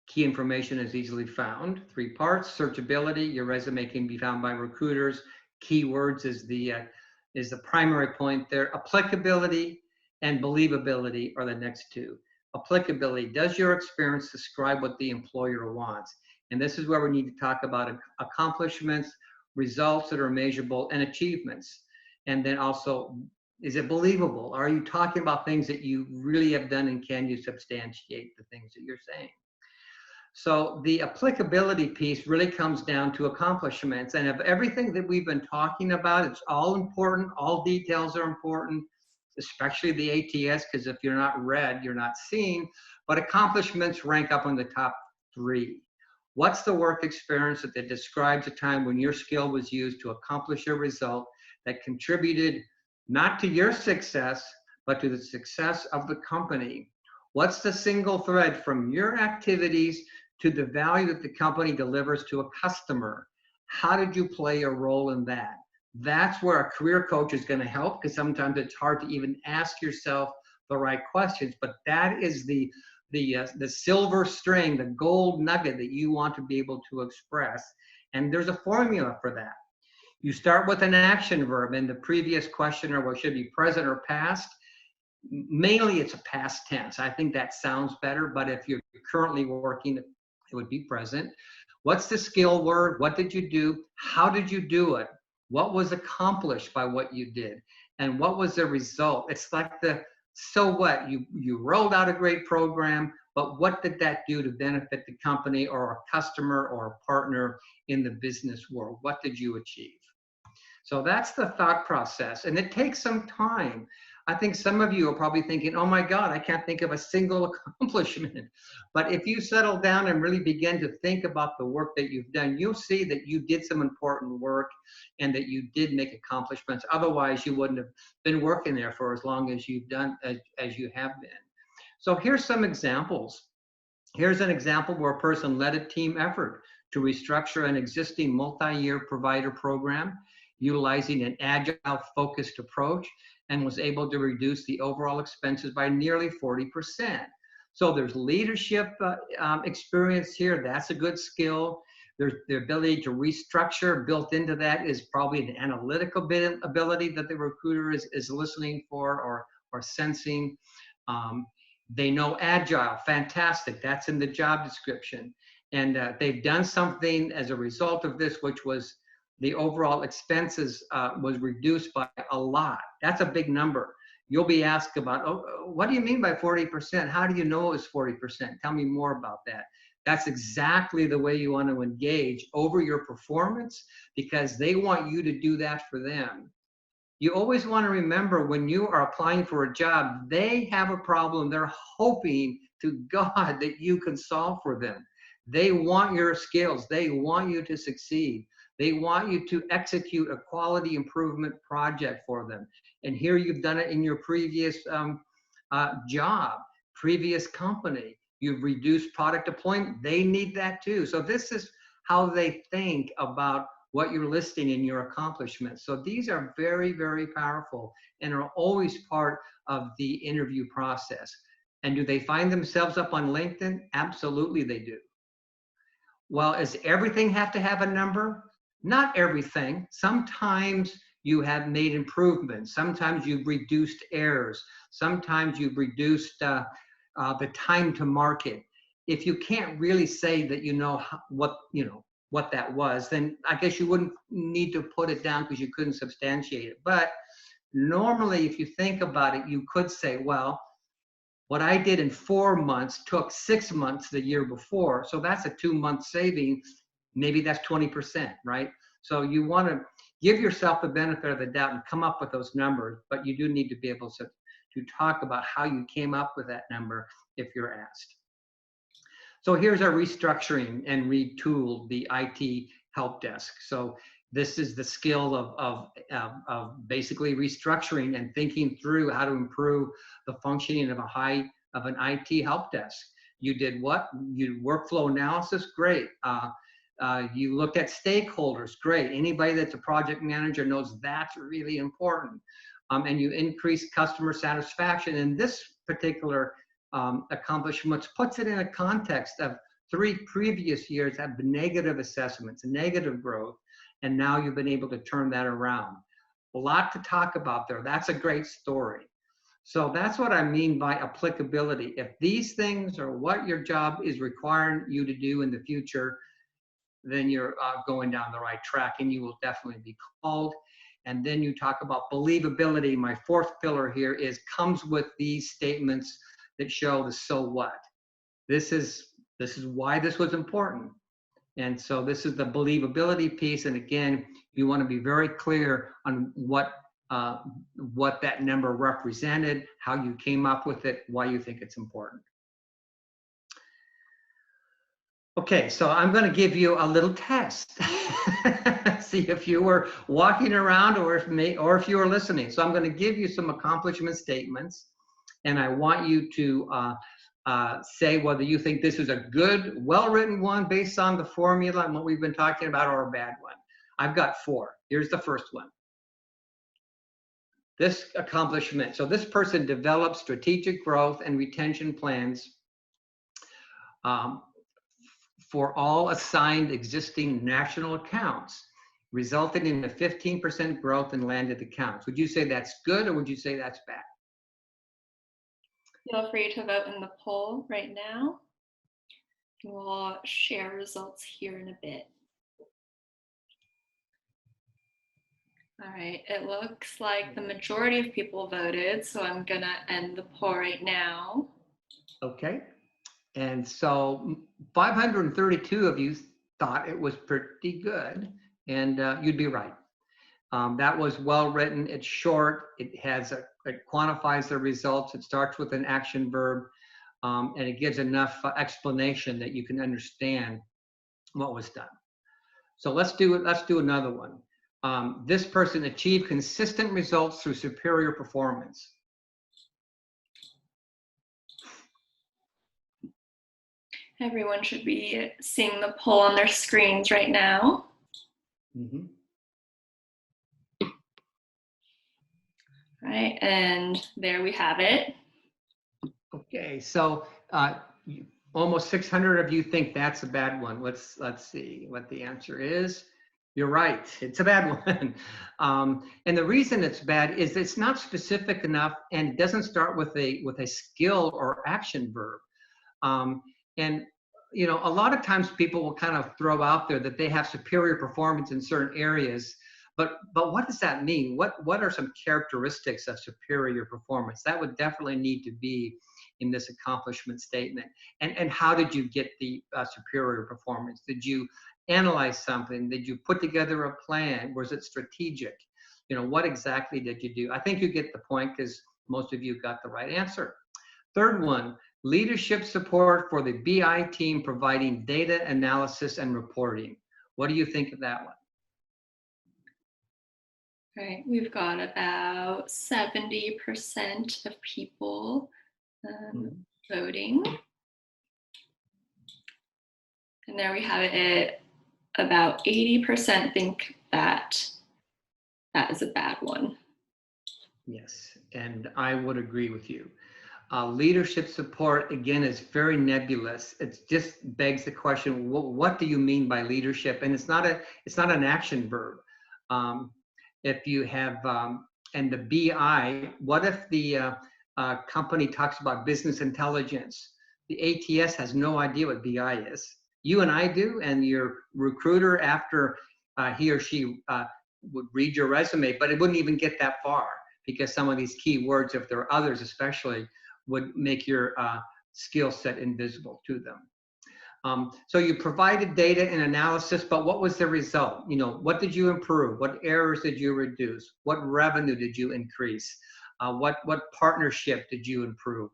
key information is easily found. 3 parts: searchability, your resume can be found by recruiters. Keywords is the primary point there. Applicability and believability are the next 2. Applicability: does your experience describe what the employer wants? And this is where we need to talk about accomplishments, results that are measurable, and achievements. And then also, is it believable? Are you talking about things that you really have done, and can you substantiate the things that you're saying? So the applicability piece really comes down to accomplishments. And of everything that we've been talking about, it's all important. All details are important, especially the ATS, because if you're not read, you're not seen. But accomplishments rank up on the top 3. What's the work experience that describes a time when your skill was used to accomplish a result that contributed not to your success, but to the success of the company? What's the single thread from your activities to the value that the company delivers to a customer? How did you play a role in that? That's where a career coach is going to help, because sometimes it's hard to even ask yourself the right questions. But that is the silver string, the gold nugget that you want to be able to express. And there's a formula for that. You start with an action verb. In the previous questioner, what should be present or past? Mainly it's a past tense. I think that sounds better, but if you're currently working, it would be present. What's the skill word? What did you do? How did you do it? What was accomplished by what you did? And what was the result? It's like so what? You rolled out a great program, but what did that do to benefit the company or a customer or a partner in the business world? What did you achieve? So that's the thought process, and it takes some time. I think some of you are probably thinking, oh my God, I can't think of a single accomplishment. But if you settle down and really begin to think about the work that you've done, you'll see that you did some important work and that you did make accomplishments. Otherwise, you wouldn't have been working there for as long as you've done, as you have been. So here's some examples. Here's an example where a person led a team effort to restructure an existing multi-year provider program, utilizing an agile focused approach, and was able to reduce the overall expenses by nearly 40%. So there's leadership experience here. That's a good skill. There's the ability to restructure. Built into that is probably an analytical ability that the recruiter is listening for or sensing. They know agile, fantastic. That's in the job description. And they've done something as a result of this, which was the overall expenses was reduced by a lot. That's a big number. You'll be asked about, oh, what do you mean by 40%? How do you know it was 40%? Tell me more about that. That's exactly the way you want to engage over your performance, because they want you to do that for them. You always want to remember, when you are applying for a job, they have a problem they're hoping to God that you can solve for them. They want your skills. They want you to succeed. They want you to execute a quality improvement project for them. And here you've done it in your previous job, previous company. You've reduced product deployment. They need that too. So this is how they think about what you're listing in your accomplishments. So these are very, very powerful and are always part of the interview process. And do they find themselves up on LinkedIn? Absolutely they do. Well, does everything have to have a number? Not everything. Sometimes you have made improvements. Sometimes you've reduced errors. Sometimes you've reduced the time to market. If you can't really say that you know what that was, then I guess you wouldn't need to put it down because you couldn't substantiate it. But normally, if you think about it, you could say, well, what I did in 4 months took 6 months the year before. So that's a 2-month saving. Maybe that's 20%, right? So you want to give yourself the benefit of the doubt and come up with those numbers, but you do need to be able to talk about how you came up with that number if you're asked. So here's our restructuring and retooled the IT help desk. So this is the skill of basically restructuring and thinking through how to improve the functioning of an IT help desk. You did what? You did workflow analysis, great. You looked at stakeholders, great. Anybody that's a project manager knows that's really important. And you increase customer satisfaction. And this particular accomplishment puts it in a context of 3 previous years have negative assessments, negative growth, and now you've been able to turn that around. A lot to talk about there. That's a great story. So that's what I mean by applicability. If these things are what your job is requiring you to do in the future, then you're going down the right track and you will definitely be called. And then you talk about believability. My 4th pillar here comes with these statements that show the so what. This is why this was important. And so this is the believability piece. And again, you want to be very clear on what that number represented, how you came up with it, why you think it's important. Okay, so I'm going to give you a little test. See if you were walking around or if you were listening. So I'm going to give you some accomplishment statements, and I want you to say whether you think this is a good, well-written one based on the formula and what we've been talking about, or a bad one. I've got 4. Here's the first one. This accomplishment. So this person developed strategic growth and retention plans for all assigned existing national accounts, resulting in a 15% growth in landed accounts. Would you say that's good, or would you say that's bad? Feel free to vote in the poll right now. We'll share results here in a bit. All right, it looks like the majority of people voted, so I'm gonna end the poll right now. Okay, and so 532 of you thought it was pretty good, and you'd be right. That was well written. It's short. It quantifies the results. It starts with an action verb, and it gives enough explanation that you can understand what was done. So let's do another one. This person achieved consistent results through superior performance. Everyone should be seeing the poll on their screens right now. Mm-hmm. Right, and there we have it. Okay, so almost 600 of you think that's a bad one. Let's see what the answer is. You're right, it's a bad one. And the reason it's bad is it's not specific enough, and it doesn't start with a skill or action verb. And a lot of times people will kind of throw out there that they have superior performance in certain areas, but what does that mean? What are some characteristics of superior performance? That would definitely need to be in this accomplishment statement. And how did you get the superior performance? Did you analyze something? Did you put together a plan? Was it strategic? What exactly did you do? I think you get the point because most of you got the right answer. Third one, leadership support for the BI team providing data analysis and reporting. What do you think of that one? Right, we've got about 70% of people voting. And there we have it, about 80% think that is a bad one. Yes, and I would agree with you. Leadership support, again, is very nebulous. It just begs the question, what do you mean by leadership? And it's not an action verb. If you have, and the BI, what if the company talks about business intelligence? The ATS has no idea what BI is. You and I do, and your recruiter, after he or she would read your resume, but it wouldn't even get that far because some of these key words, if there are others especially, would make your skill set invisible to them. So you provided data and analysis, but what was the result? What did you improve? What errors did you reduce? What revenue did you increase? What partnership did you improve?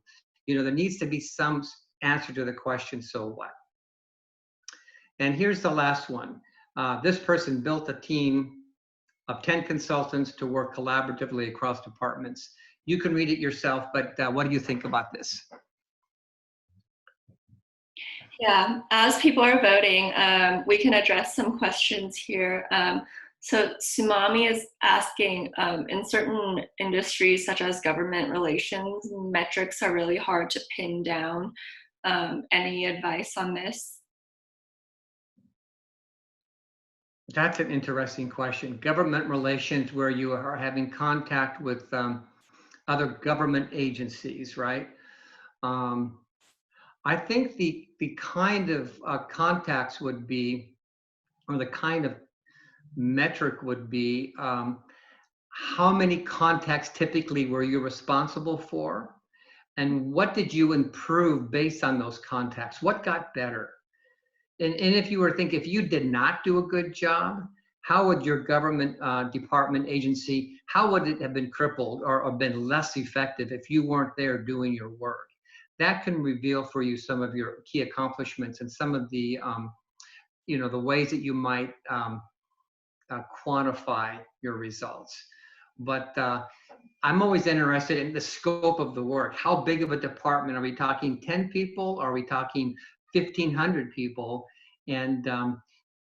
There needs to be some answer to the question, so what? And here's the last one. This person built a team of 10 consultants to work collaboratively across departments. You can read it yourself, but what do you think about this? Yeah, as people are voting, we can address some questions here. So Sumami is asking, in certain industries such as government relations, metrics are really hard to pin down. Any advice on this? That's an interesting question. Government relations, where you are having contact with other government agencies, right? I think the kind of contacts would be, or the kind of metric would be, how many contacts typically were you responsible for? And what did you improve based on those contacts? What got better? And if you were thinking, if you did not do a good job, how would your government department agency, how would it have been crippled or been less effective if you weren't there doing your work? That can reveal for you some of your key accomplishments and some of the, the ways that you might quantify your results. But I'm always interested in the scope of the work. How big of a department? Are we talking 10 people? Are we talking 1,500 people? And,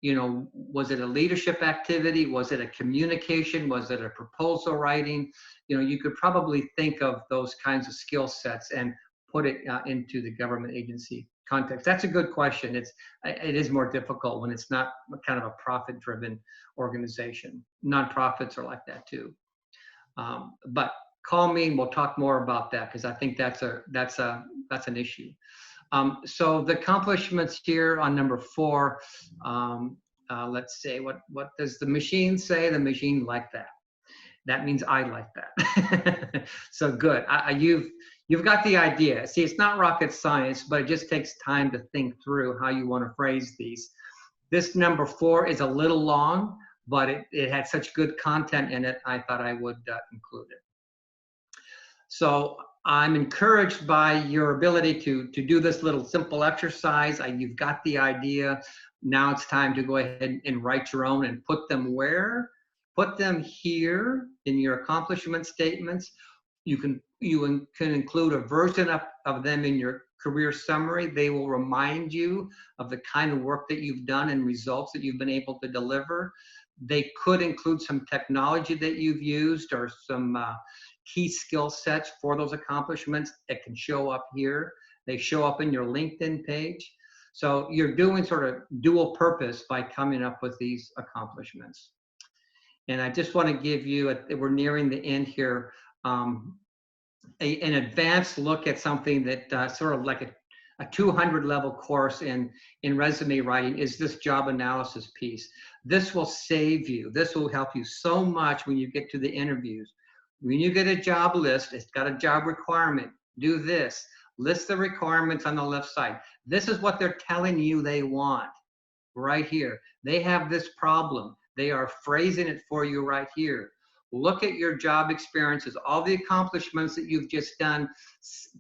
was it a leadership activity? Was it a communication? Was it a proposal writing? You could probably think of those kinds of skill sets and put it into the government agency context. That's a good question. It is more difficult when it's not kind of a profit-driven organization. Nonprofits are like that too. But call me and we'll talk more about that because I think that's an issue. So the accomplishments here on number 4, let's say, what does the machine say? The machine like that. That means I like that. So good. You've got the idea. See, it's not rocket science, but it just takes time to think through how you want to phrase these. This number 4 is a little long, but it had such good content in it, I thought I would include it. So I'm encouraged by your ability to do this little simple exercise. You've got the idea. Now it's time to go ahead and write your own and put them where? Put them here in your accomplishment statements. You can include a version of them in your career summary. They will remind you of the kind of work that you've done and results that you've been able to deliver. They could include some technology that you've used or some key skill sets for those accomplishments that can show up here. They show up in your LinkedIn page. So you're doing sort of dual purpose by coming up with these accomplishments. And I just want to give you, we're nearing the end here, an advanced look at something that sort of like a 200 level course in resume writing is this job analysis piece. This will save you. This will help you so much when you get to the interviews. When you get a job list, it's got a job requirement. Do this. List the requirements on the left side. This is what they're telling you they want right here. They have this problem. They are phrasing it for you right here. Look at your job experiences, all the accomplishments that you've just done,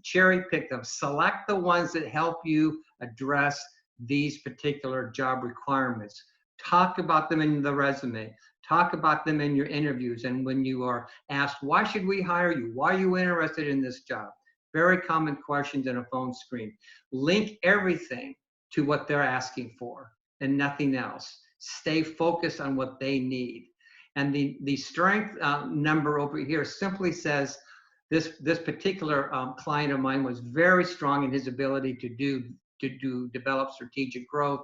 cherry pick them, select the ones that help you address these particular job requirements. Talk about them in the resume, talk about them in your interviews, and when you are asked, why should we hire you? Why are you interested in this job? Very common questions in a phone screen. Link everything to what they're asking for and nothing else. Stay focused on what they need. And the strength number over here simply says this particular client of mine was very strong in his ability to develop strategic growth,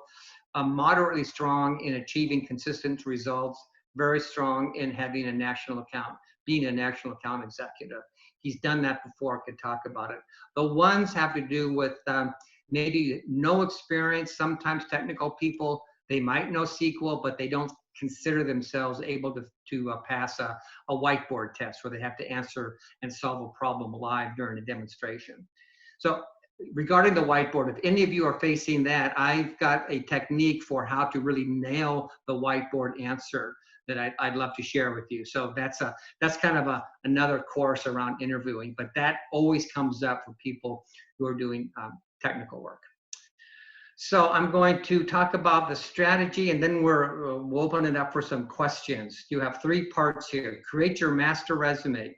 moderately strong in achieving consistent results, very strong in having a national account, being a national account executive. He's done that before, I could talk about it. The ones have to do with maybe no experience. Sometimes technical people, they might know SQL, but they don't consider themselves able to pass a whiteboard test where they have to answer and solve a problem live during a demonstration. So regarding the whiteboard, if any of you are facing that, I've got a technique for how to really nail the whiteboard answer that I'd love to share with you. So that's kind of another course around interviewing, but that always comes up for people who are doing technical work. So I'm going to talk about the strategy, and then we'll open it up for some questions. You have 3 parts here. Create your master resume,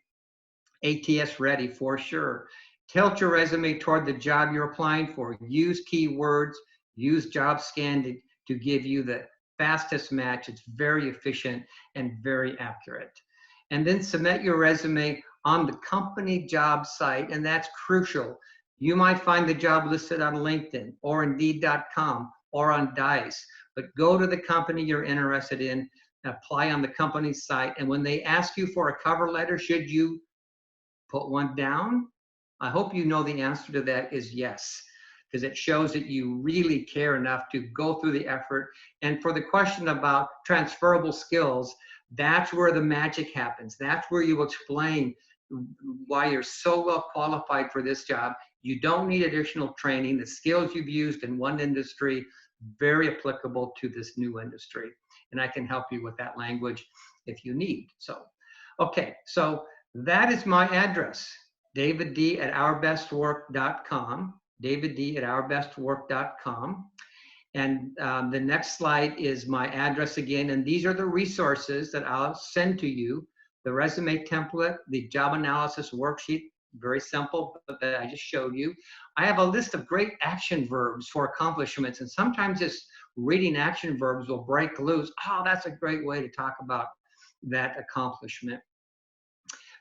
ATS ready for sure. Tilt your resume toward the job you're applying for. Use keywords, use Jobscan to give you the fastest match. It's very efficient and very accurate. And then submit your resume on the company job site, and that's crucial. You might find the job listed on LinkedIn or Indeed.com or on Dice, but go to the company you're interested in, apply on the company site, and when they ask you for a cover letter, should you put one down? I hope you know the answer to that is yes, because it shows that you really care enough to go through the effort. And for the question about transferable skills, that's where the magic happens. That's where you explain why you're so well qualified for this job. You don't need additional training. The skills you've used in one industry, very applicable to this new industry. And I can help you with that language if you need. So, okay, so that is my address, davidD@ourbestwork.com, davidD@ourbestwork.com. And the next slide is my address again. And these are the resources that I'll send to you. The resume template, the job analysis worksheet, very simple, that I just showed you. I have a list of great action verbs for accomplishments, and sometimes just reading action verbs will break loose. Oh, that's a great way to talk about that accomplishment.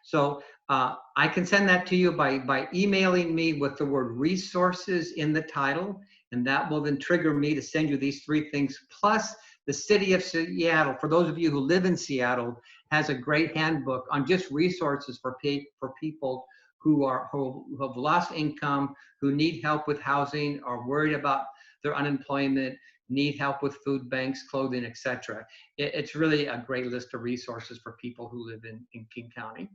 So I can send that to you by emailing me with the word resources in the title, and that will then trigger me to send you these 3 things, plus the city of Seattle. For those of you who live in Seattle, has a great handbook on just resources for people who have lost income, who need help with housing, are worried about their unemployment, need help with food banks, clothing, etc. It's really a great list of resources for people who live in King County.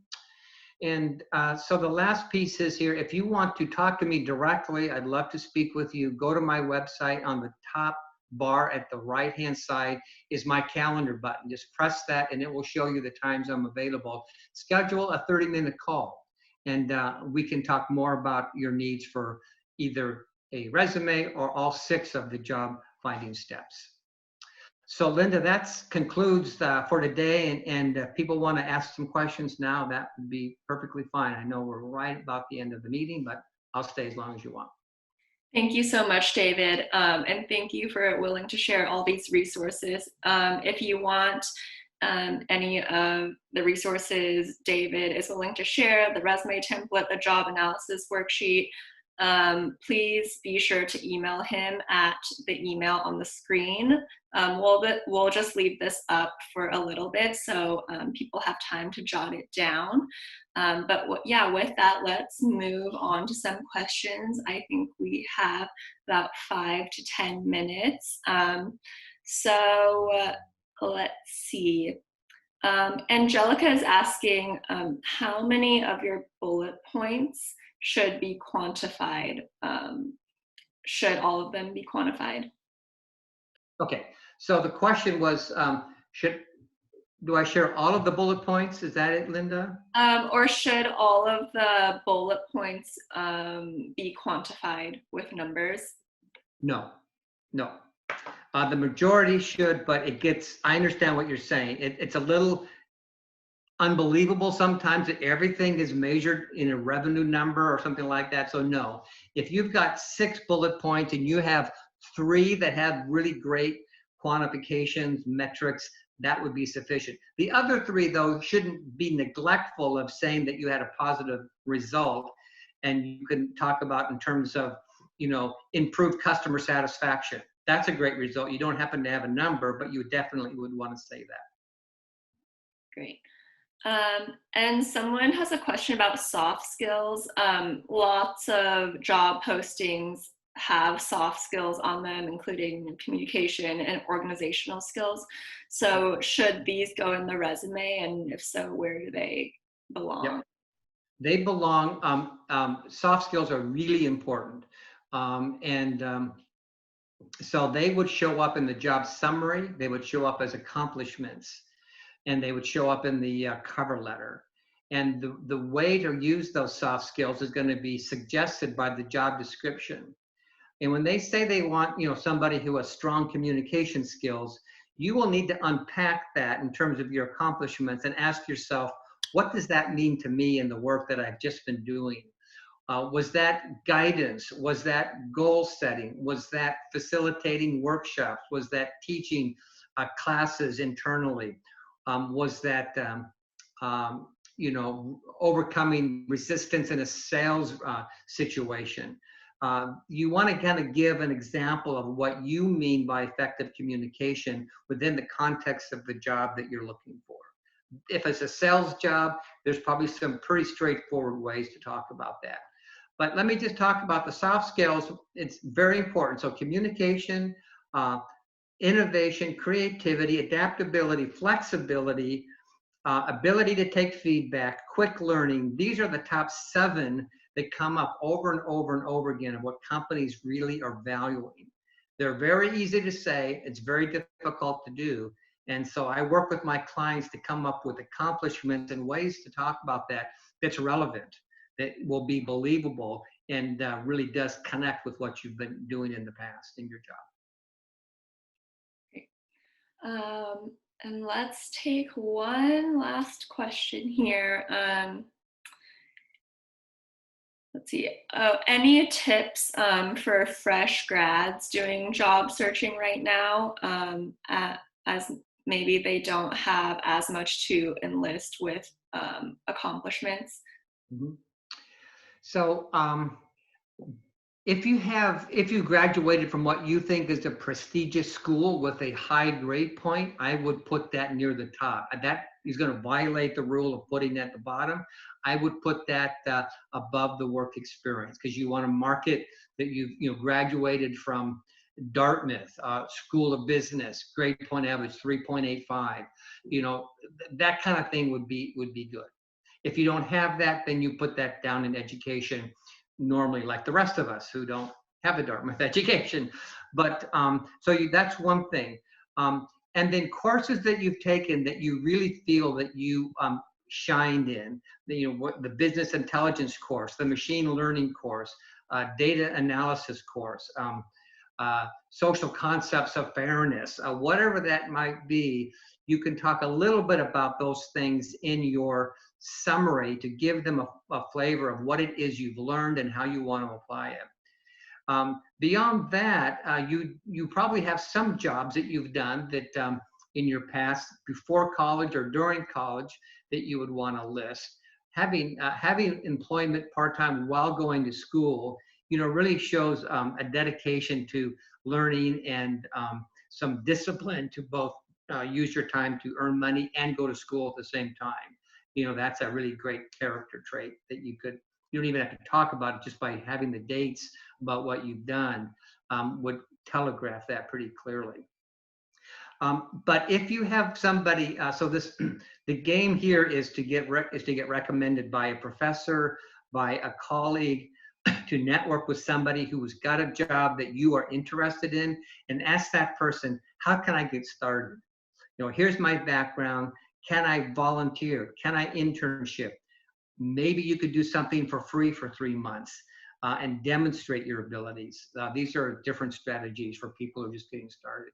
And so the last piece is here. If you want to talk to me directly, I'd love to speak with you. Go to my website. On the top bar at the right-hand side is my calendar button. Just press that and it will show you the times I'm available. Schedule a 30-minute call, and we can talk more about your needs for either a resume or all 6 of the job finding steps. So Linda, that concludes for today, and if people want to ask some questions now, that would be perfectly fine. I know we're right about the end of the meeting, but I'll stay as long as you want. Thank you so much, David, and thank you for willing to share all these resources. If you want any of the resources David is willing to share, the resume template, the job analysis worksheet, please be sure to email him at the email on the screen. We'll just leave this up for a little bit so people have time to jot it down. Yeah, with that, let's move on to some questions. I think we have about 5 to 10 minutes. So let's see. Angelica is asking, how many of your bullet points should be quantified? Should all of them be quantified? Okay, so the question was, do I share all of the bullet points? Is that it, Linda? Or should all of the bullet points be quantified with numbers? No, no. The majority should, but I understand what you're saying. It's a little unbelievable sometimes that everything is measured in a revenue number or something like that. So no, if you've got 6 bullet points and you have 3 that have really great quantifications, metrics, that would be sufficient. The other 3, though, shouldn't be neglectful of saying that you had a positive result. And you can talk about in terms of, improved customer satisfaction. That's a great result. You don't happen to have a number, but you definitely would want to say that. Great. And someone has a question about soft skills. Lots of job postings have soft skills on them, including communication and organizational skills. So should these go in the resume? And if so, where do they belong? Yep. They belong, soft skills are really important. So they would show up in the job summary, they would show up as accomplishments, and they would show up in the cover letter. And the way to use those soft skills is going to be suggested by the job description. And when they say they want, somebody who has strong communication skills, you will need to unpack that in terms of your accomplishments and ask yourself, what does that mean to me in the work that I've just been doing? Was that guidance? Was that goal setting? Was that facilitating workshops? Was that teaching classes internally? Was that overcoming resistance in a sales situation? You want to kind of give an example of what you mean by effective communication within the context of the job that you're looking for. If it's a sales job, there's probably some pretty straightforward ways to talk about that. But let me just talk about the soft skills. It's very important. So communication, innovation, creativity, adaptability, flexibility, ability to take feedback, quick learning. These are the top 7 that come up over and over and over again of what companies really are valuing. They're very easy to say. It's very difficult to do. And so I work with my clients to come up with accomplishments and ways to talk about that that's relevant, that will be believable, and really does connect with what you've been doing in the past in your job. And let's take one last question here. Let's see. Any tips for fresh grads doing job searching right now, as maybe they don't have as much to enlist with accomplishments? Mm-hmm. So if you graduated from what you think is a prestigious school with a high grade point, I would put that near the top. That is going to violate the rule of putting at the bottom. I would put that above the work experience, because you want to market that you've graduated from Dartmouth School of Business, grade point average 3.85. That kind of thing would be good. If you don't have that, then you put that down in education, normally, like the rest of us who don't have a Dartmouth education. But that's one thing. And then courses that you've taken that you really feel that you shined in, the business intelligence course, the machine learning course, data analysis course, social concepts of fairness, whatever that might be, you can talk a little bit about those things in your summary to give them a flavor of what it is you've learned and how you want to apply it. Beyond that, you probably have some jobs that you've done that in your past, before college or during college, that you would want to list. Having employment part-time while going to school, really shows a dedication to learning and some discipline to both use your time to earn money and go to school at the same time. That's a really great character trait that you don't even have to talk about it, just by having the dates about what you've done would telegraph that pretty clearly. But if you have somebody, the game here is to get recommended by a professor, by a colleague, to network with somebody who's got a job that you are interested in, and ask that person, how can I get started? Here's my background. Can I volunteer? Can I internship? Maybe you could do something for free for 3 months and demonstrate your abilities. These are different strategies for people who are just getting started.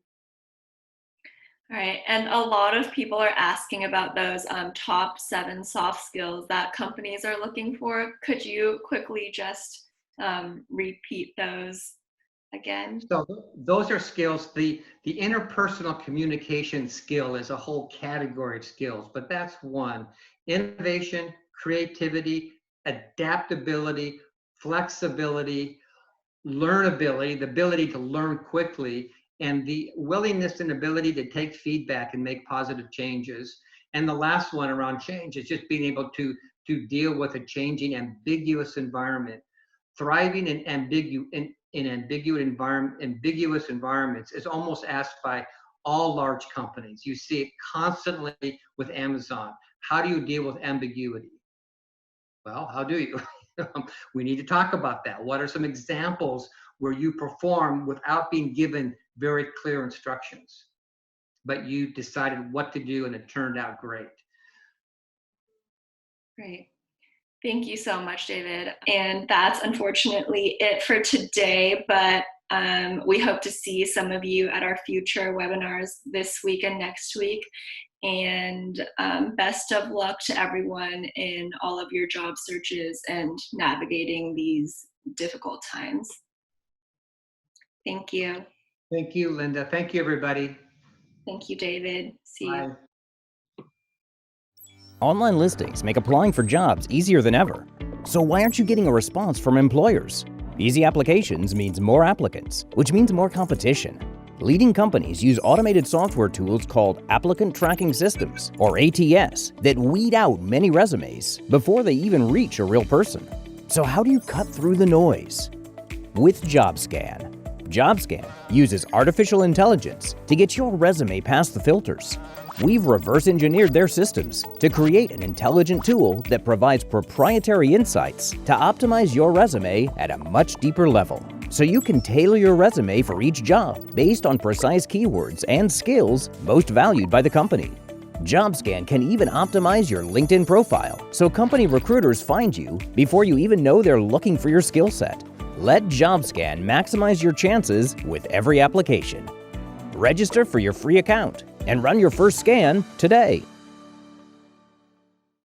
All right, and a lot of people are asking about those top 7 soft skills that companies are looking for. Could you quickly just repeat those again? So those are skills. The interpersonal communication skill is a whole category of skills, but that's one. Innovation, creativity, adaptability, flexibility, learnability, the ability to learn quickly, and the willingness and ability to take feedback and make positive changes. And the last one around change is just being able to deal with a changing, ambiguous environment. Thriving in ambiguous environments is almost asked by all large companies. You see it constantly with Amazon. How do you deal with ambiguity? Well, how do you? We need to talk about that. What are some examples where you perform without being given very clear instructions, but you decided what to do and it turned out great? Great. Thank you so much, David. And that's unfortunately it for today, but we hope to see some of you at our future webinars this week and next week. And best of luck to everyone in all of your job searches and navigating these difficult times. Thank you. Thank you, Linda. Thank you, everybody. Thank you, David. See Bye. you. Online listings make applying for jobs easier than ever. So why aren't you getting a response from employers? Easy applications means more applicants, which means more competition. Leading companies use automated software tools called Applicant Tracking Systems, or ATS, that weed out many resumes before they even reach a real person. So how do you cut through the noise? With Jobscan. Jobscan uses artificial intelligence to get your resume past the filters. We've reverse engineered their systems to create an intelligent tool that provides proprietary insights to optimize your resume at a much deeper level, so you can tailor your resume for each job based on precise keywords and skills most valued by the company. Jobscan can even optimize your LinkedIn profile so company recruiters find you before you even know they're looking for your skill set. Let Jobscan maximize your chances with every application. Register for your free account and run your first scan today.